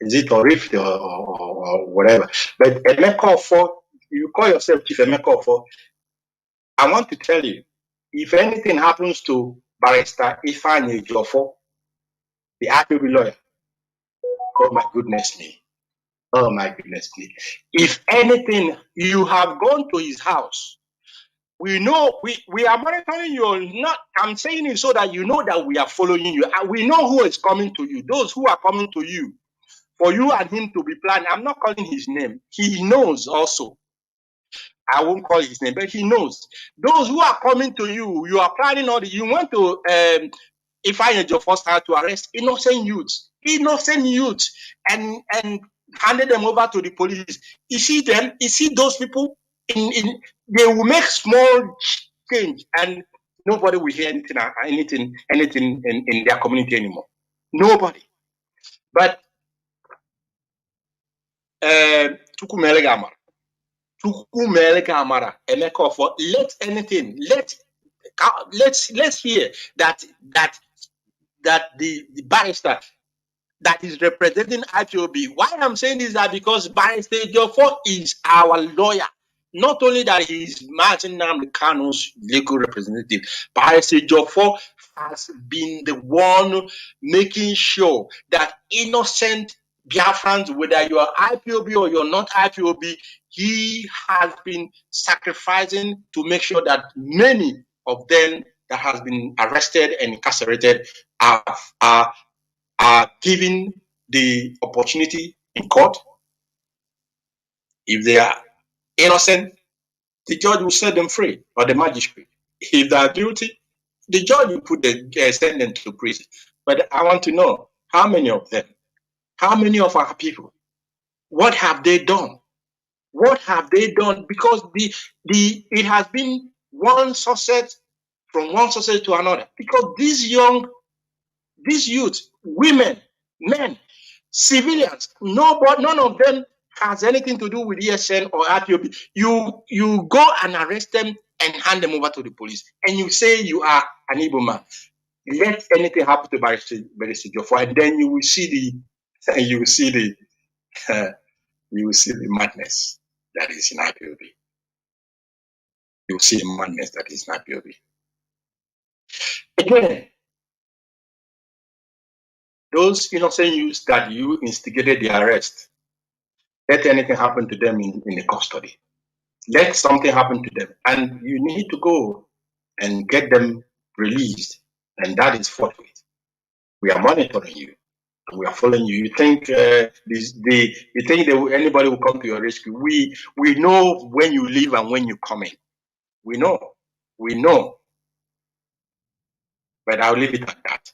Is it Rift or whatever? But Emeka Ofo, you call yourself Chief Emeka Ofo. I want to tell you, if anything happens to Barrister Ifeanyi Ejiofor, the RBL lawyer, oh my goodness me. Oh my goodness me. If anything, you have gone to his house. We know we are monitoring you. Not, I'm saying it so that you know that we are following you. We know who is coming to you. Those who are coming to you, for you and him to be planning. I'm not calling his name. He knows also. I won't call his name, but he knows. Those who are coming to you, you are planning all the. You want to, if I had your first time to arrest innocent youths, and handed them over to the police. You see them. You see those people. They will make small change, and nobody will hear anything in their community anymore. Nobody. But Tukumele Gamara, Emeka Ofo, let's hear that the barrister that is representing IPOB. Why I'm saying this is that because Barrister Ejiofor is our lawyer. Not only that he is Martin Nnamdi Kanu's legal representative, Barrister Ejiofor has been the one making sure that innocent Biafrans, whether you are IPOB or you're not IPOB, he has been sacrificing to make sure that many of them that has been arrested and incarcerated are given the opportunity in court. If they are innocent, the judge will set them free, or the magistrate. If they are guilty, the judge will send them to prison. But I want to know, how many of them, how many of our people, what have they done? What have they done? Because it has been one success from one success to another. Because these youth, women, men, civilians, none of them has anything to do with ESN or RPOB. You go and arrest them and hand them over to the police, and you say you are an Igbo man. Let anything happen to Barrister Ejiofor, and then you will see the madness that is in IPOB. You will see the madness that is in IPOB. Again, those innocent youths that you instigated the arrest, let anything happen to them in the custody. Let something happen to them, and you need to go and get them released, and that is forthwith. We are monitoring you, and we are following you. You think anybody will come to your rescue? We know when you leave and when you come in. We know, but I'll leave it at that.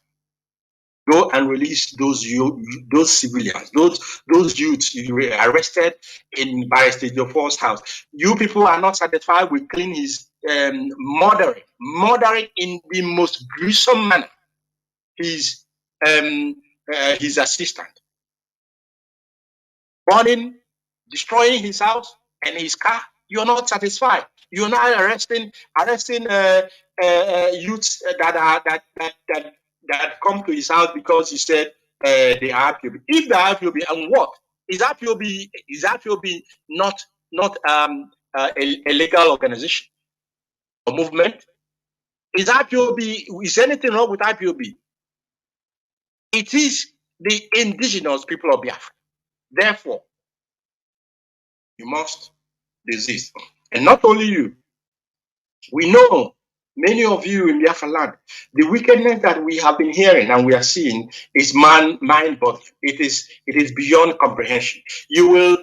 Go and release those civilians, those youths you were arrested in Barrister Ejiofor's house. You people are not satisfied with clean his murdering in the most gruesome manner. His assistant, burning, destroying his house and his car. You're not satisfied. You're not arresting youths that come to his house because he said they are IPOB. If they are IPOB, and what is IPOB not a legal organization or movement? Is anything wrong with IPOB? It is the indigenous people of Biafra. Therefore, You must desist. And not only you, we know many of you in Biafra land, the wickedness that we have been hearing and we are seeing is mind-boggling. It is beyond comprehension. You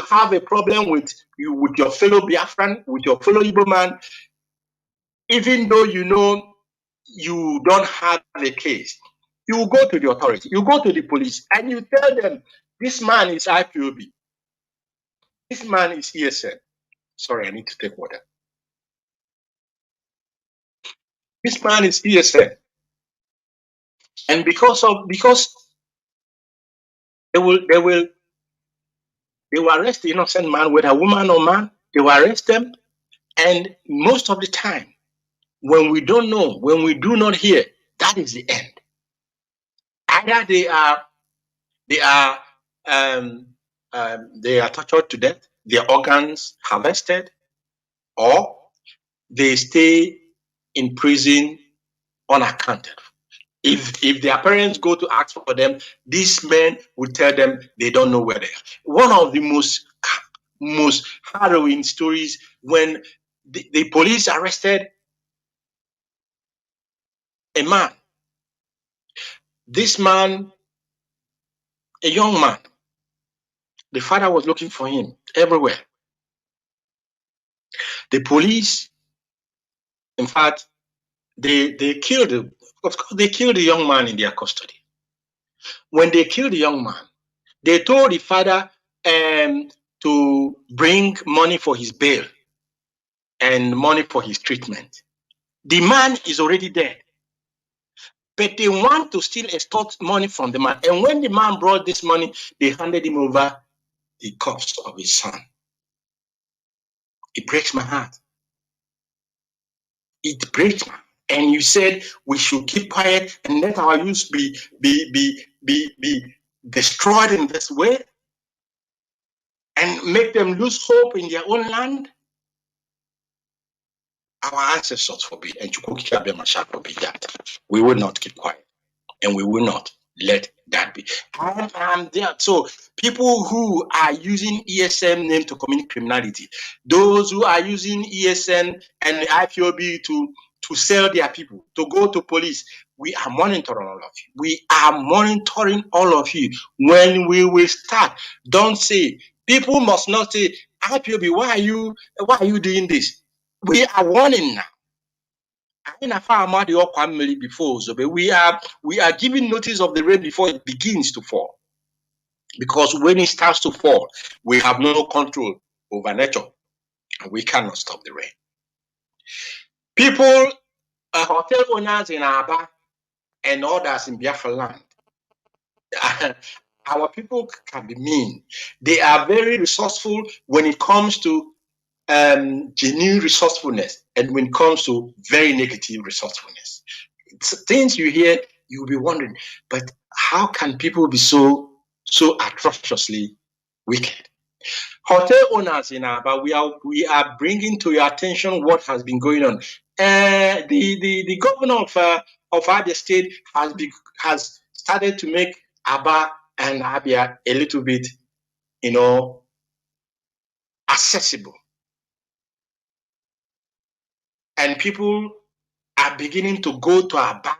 have a problem with your fellow Biafran, with your fellow Igbo man, even though you know you don't have a case. You go to the authority, you go to the police, and you tell them, this man is IPOB, this man is ESN. Sorry, I need to take water. This man is ESN. And because they will arrest the innocent man, whether woman or man, they will arrest them. And most of the time, when we don't know, when we do not hear, that is the end. Either they are tortured to death, their organs harvested, or they stay in prison unaccounted. If their parents go to ask for them, these men will tell them they don't know where they are. One of the most harrowing stories, when the police arrested a man. This man, a young man, the father was looking for him everywhere. The police, in fact, they killed him. Of course, they killed the young man in their custody. When they killed the young man, they told the father to bring money for his bail and money for his treatment. The man is already dead, but they want to still extort money from the man. And when the man brought this money, they handed him over the corpse of his son. It breaks my heart. It breaks my heart. And you said we should keep quiet and let our youth be destroyed in this way and make them lose hope in their own land. Our ancestors forbid, and Chukwuka shall forbid that. We will not keep quiet, and we will not let that be. I'm there. So people who are using ESN name to commit criminality, those who are using ESN and IPOB to sell their people, to go to police, we are monitoring all of you. We are monitoring all of you. When we will start, don't say, people must not say, IPOB, why are you doing this? We are warning now. Before, so we are giving notice of the rain before it begins to fall. Because when it starts to fall, we have no control over nature, and we cannot stop the rain. People, hotel owners in Aba and others in Biafra land, our people can be mean. They are very resourceful when it comes to genuine resourcefulness, and when it comes to very negative resourcefulness. It's things you hear, you'll be wondering, but how can people be so atrociously wicked? Hotel owners in Aba, we are bringing to your attention what has been going on. The governor of Abia State has started to make Aba and Abia a little bit, accessible. And people are beginning to go to Aba,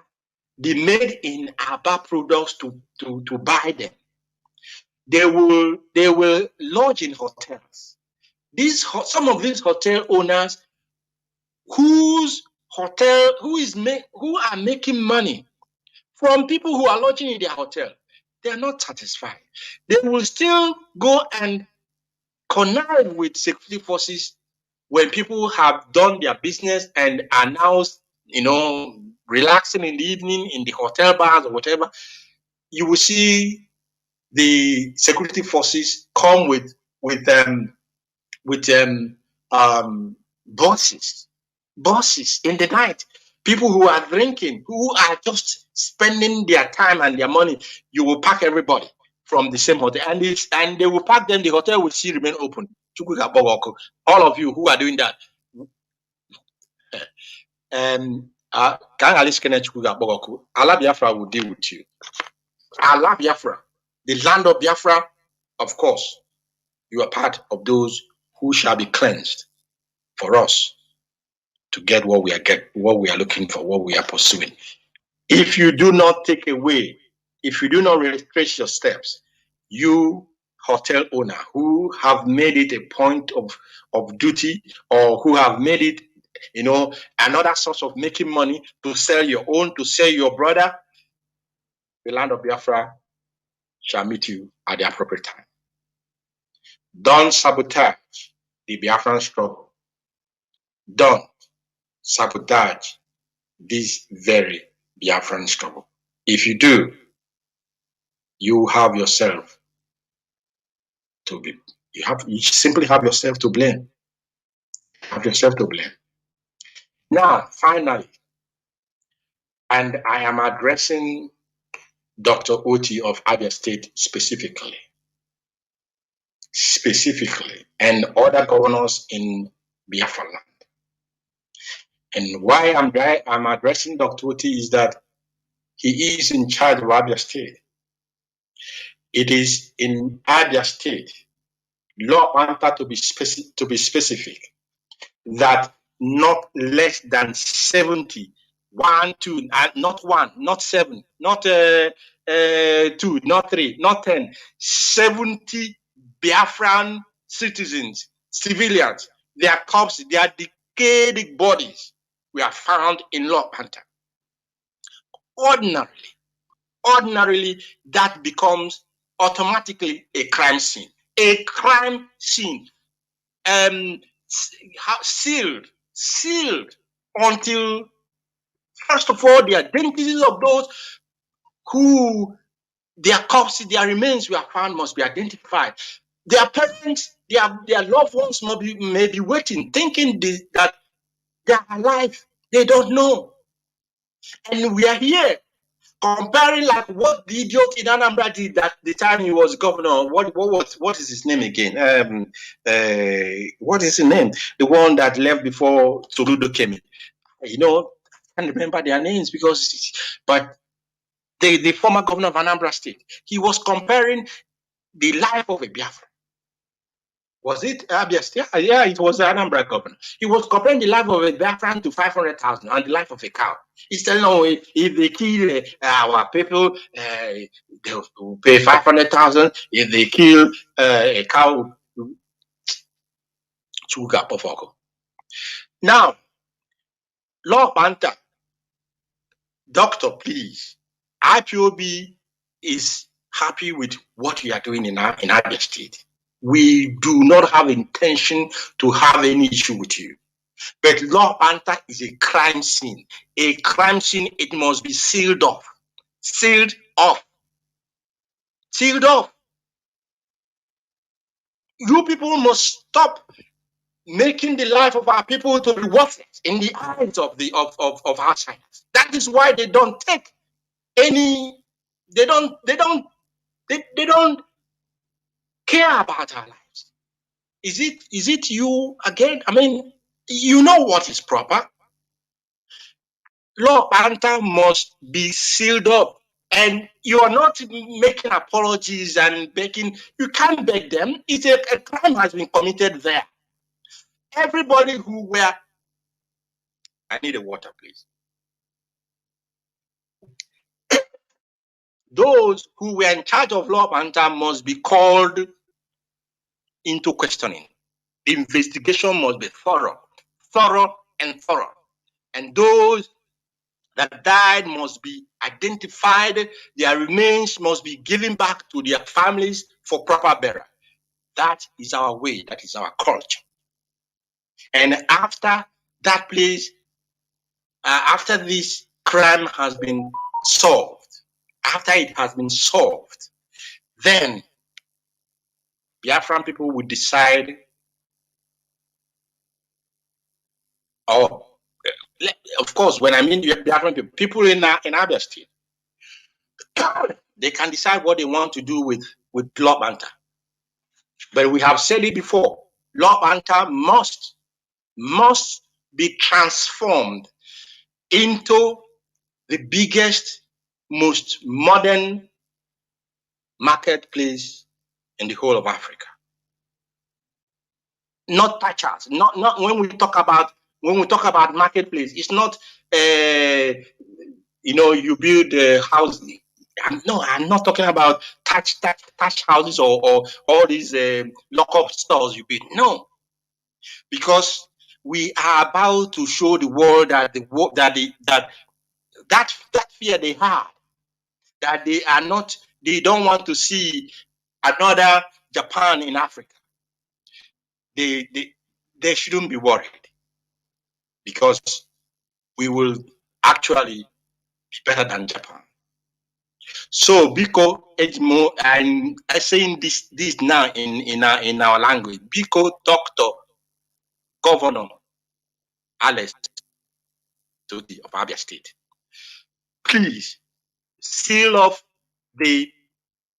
the made in Aba products to buy them. They will lodge in hotels. Some of these hotel owners who are making money from people who are lodging in their hotel, they are not satisfied. They will still go and connive with security forces when people have done their business and are now, relaxing in the evening in the hotel bars or whatever. You will see the security forces come with buses in the night. People who are drinking, who are just spending their time and their money, you will pack everybody from the same hotel, and they will pack them. The hotel will still remain open. All of you who are doing that, Allah Biafra will deal with you. Allah Biafra, the land of Biafra, of course, You are part of those who shall be cleansed for us to get what we are looking for, what we are pursuing. If you do not take away, if you do not retrace your steps, you hotel owner who have made it a point of duty, or who have made it, another source of making money to sell your own, to sell your brother, the land of Biafra shall meet you at the appropriate time. Don't sabotage the Biafran struggle. Don't sabotage this very Biafran struggle. If you do, you have yourself to be. You simply have yourself to blame. Have yourself to blame. Now, finally, and I am addressing Dr. Oti of Abia State specifically, and other governors in Biafra land. And why I'm addressing Dr. Oti is that he is in charge of Abia State. It is in Abia State, law anta to be specific, that not less than 70, not 1, not 7, not 2, not 3, not 10, 70 Biafran citizens, civilians, their corpses, their decayed bodies were found in law anta. Ordinarily, that becomes automatically a crime scene. A crime scene, sealed until, first of all, the identities of those who their corpses, their remains were found must be identified. Their parents, their loved ones may be waiting, thinking that they are alive. They don't know. And we are here comparing like what the idiot in Nnamdi did at the time he was governor. What is his name again? What is his name? The one that left before Soludo came in. I can't remember their names but the former governor of Anambra State, he was comparing the life of a Biafra. Was it Abia State? Yeah, it was the Anambra governor. He was comparing the life of a Biafran to 500,000 and the life of a cow. He's telling if they kill our people, they will pay 500,000. If they kill a cow, now, Law Panther, doctor, please. IPOB is happy with what we are doing in Abia State. We do not have intention to have any issue with you. But Law Panther is a crime scene. A crime scene, it must be sealed off. Sealed off. Sealed off. You people must stop making the life of our people to be worthless in the eyes of outsiders. That is why they don't take any, they don't care about our lives. Is it you again? I mean, you know what is proper. Law Panther must be sealed up. And you are not making apologies and begging. You can't beg them. It's a crime has been committed there. Everybody who were, I need a water, please. Those who were in charge of Law Panther must be called into questioning. The investigation must be thorough. And those that died must be identified. Their remains must be given back to their families for proper burial. That is our way. That is our culture. And after that place, after this crime has been solved, then Biafran people will decide, of course, when I mean Biafran people in Abia State, they can decide what they want to do with Law Panther. But we have said it before, Law Panther must be transformed into the biggest, most modern marketplace in the whole of Africa. not touchers. Not when we talk about marketplace. It's not you build a house. I'm not talking about touch houses or all these lock-up stores you build. No, because we are about to show the world that that fear they have, that they don't want to see another Japan in Africa. They shouldn't be worried, because we will actually be better than Japan. So Biko Edmo, I'm saying this now in our language. Biko Doctor Governor Alex Toti of Abia State, please seal off the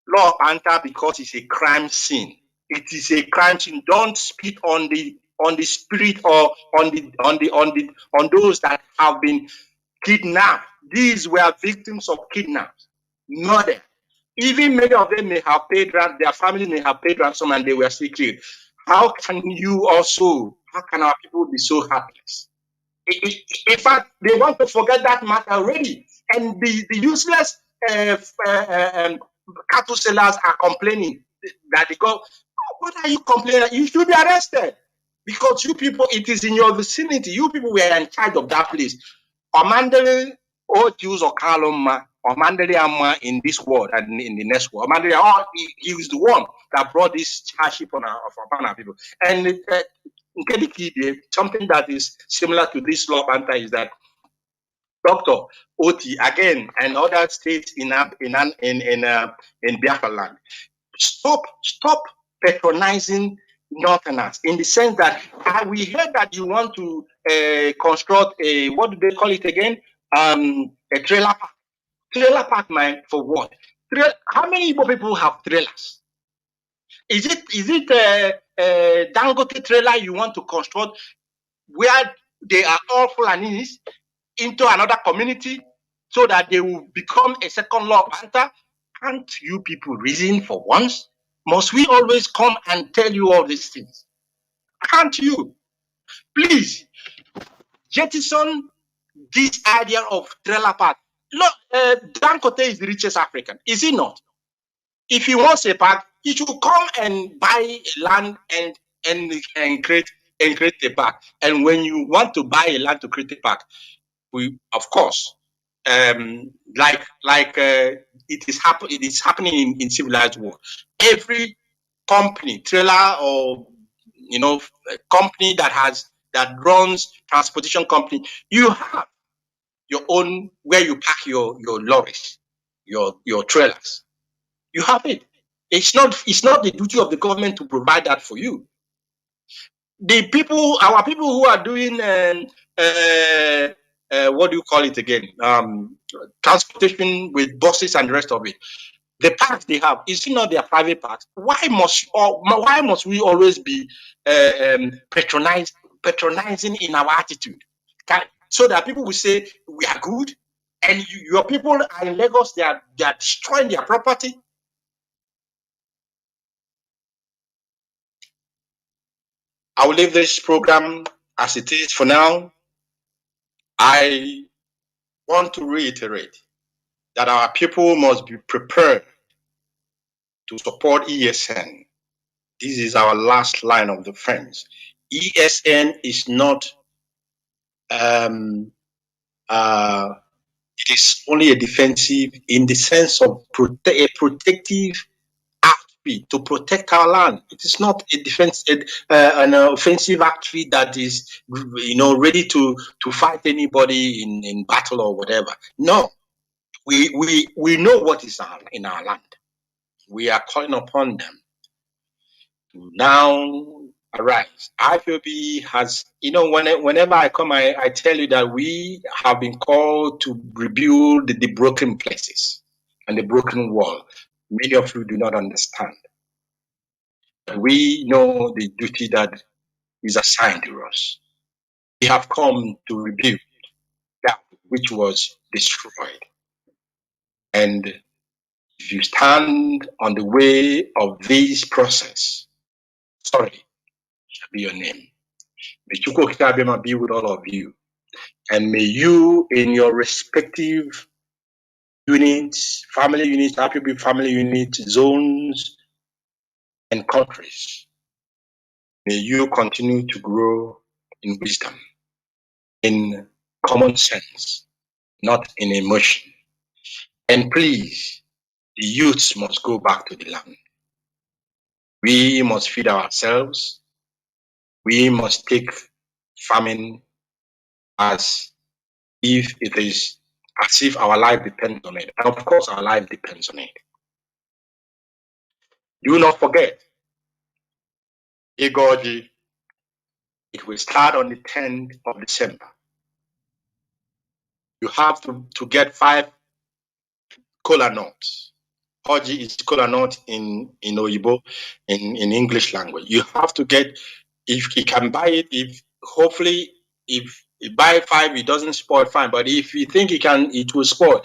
law of Anta, because it's a crime scene. It is a crime scene. Don't spit on the spirit or on those that have been kidnapped. These were victims of kidnaps, murder. Even many of them may have paid ransom, their families may have paid ransom, and they were still killed. How can our people be so heartless? In fact, they want to forget that matter already. And the useless cattle sellers are complaining that they go, oh, what are you complaining? You should be arrested, because you people, it is in your vicinity. You people were in charge of that place. Omandele or Jews or Kaloma, Omandele Amma in this world and in the next world. Omandele, he was the one that brought this hardship on our people. And something that is similar to this law banter is that Dr. Oti again and other states in Biafra land, stop patronizing Northerners, in the sense that we heard that you want to construct a, what do they call it again? A trailer park. Trailer park, man, for what? How many Igbo people have trailers? Is it Dangote trailer you want to construct where they are all Fulanis into another community so that they will become a second law of Anta? Can't you people reason for once? Must we always come and tell you all these things? Can't you? Please jettison this idea of trailer park. Look, Dangote is the richest African, is he not? If he wants a park, he should come and buy land and create a park. And when you want to buy a land to create a park, we, of course, it is happening in civilized world. Every company, trailer or company that runs transportation company, you have your own where you park your lorries, your trailers. You have it. It's not the duty of the government to provide that for you. Our people who are doing what do you call it again? Transportation with buses and the rest of it. The parks they have, is it not their private parks? Why must we always be patronizing in our attitude? So that people will say we are good, and your people are in Lagos, they are destroying their property. I will leave this program as it is for now. I want to reiterate that our people must be prepared to support ESN. This is our last line of defense. ESN is not, it is only a defensive in the sense of a protective outfit to protect our land. It is not a defense, an offensive outfit that is, ready to fight anybody in battle or whatever. No, we know what is in our land. We are calling upon them to now arise. IPOB has, whenever I come, I tell you that we have been called to rebuild the broken places and the broken wall. Many of you do not understand. We know the duty that is assigned to us. We have come to rebuild that which was destroyed. And if you stand on the way of this process, sorry, shall be your name. May Chukwu Okike Abiama be with all of you. And may you, in your respective units, family units, IPOB family units, zones, and countries, may you continue to grow in wisdom, in common sense, not in emotion. And please, the youths must go back to the land. We must feed ourselves. We must take farming as if it is, as if our life depends on it. And of course, our life depends on it. Do not forget, Igoji, it will start on the 10th of December. You have to get 5 kola nuts. Oji is kola nut in Oyibo, in English language. You have to get, if you can buy it, hopefully if you buy 5, it doesn't spoil, fine. But if you think it will spoil,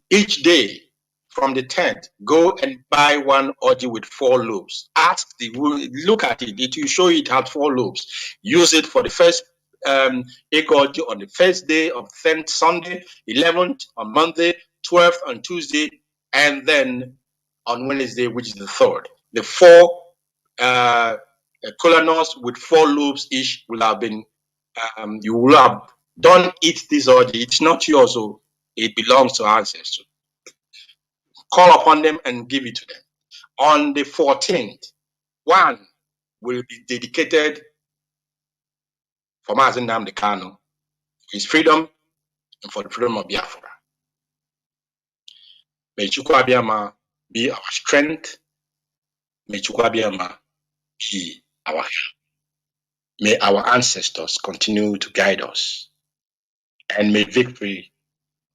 each day from the 10th, go and buy 1 Oji with 4 lobes. Look at it. It will show you it has 4 lobes. Use it for the first Oji on the first day of 10th Sunday, 11th on Monday, 12th on Tuesday, and then on Wednesday, which is the 3rd. The 4 kola nuts with 4 lobes each will have been, you will have, don't eat this Oji. It's not yours, so it belongs to ancestors. Call upon them and give it to them. On the 14th, 1 will be dedicated for Mazi Kanu, his freedom and for the freedom of Biafra. May Chukwu Abiyama be our strength. May Chukwu Abiyama be our help. May our ancestors continue to guide us. And may victory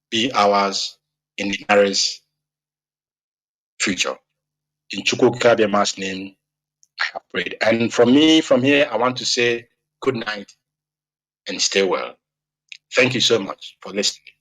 be ours in the nearest future. In Chukwu Abiyama's name, I have prayed. And from here, I want to say good night and stay well. Thank you so much for listening.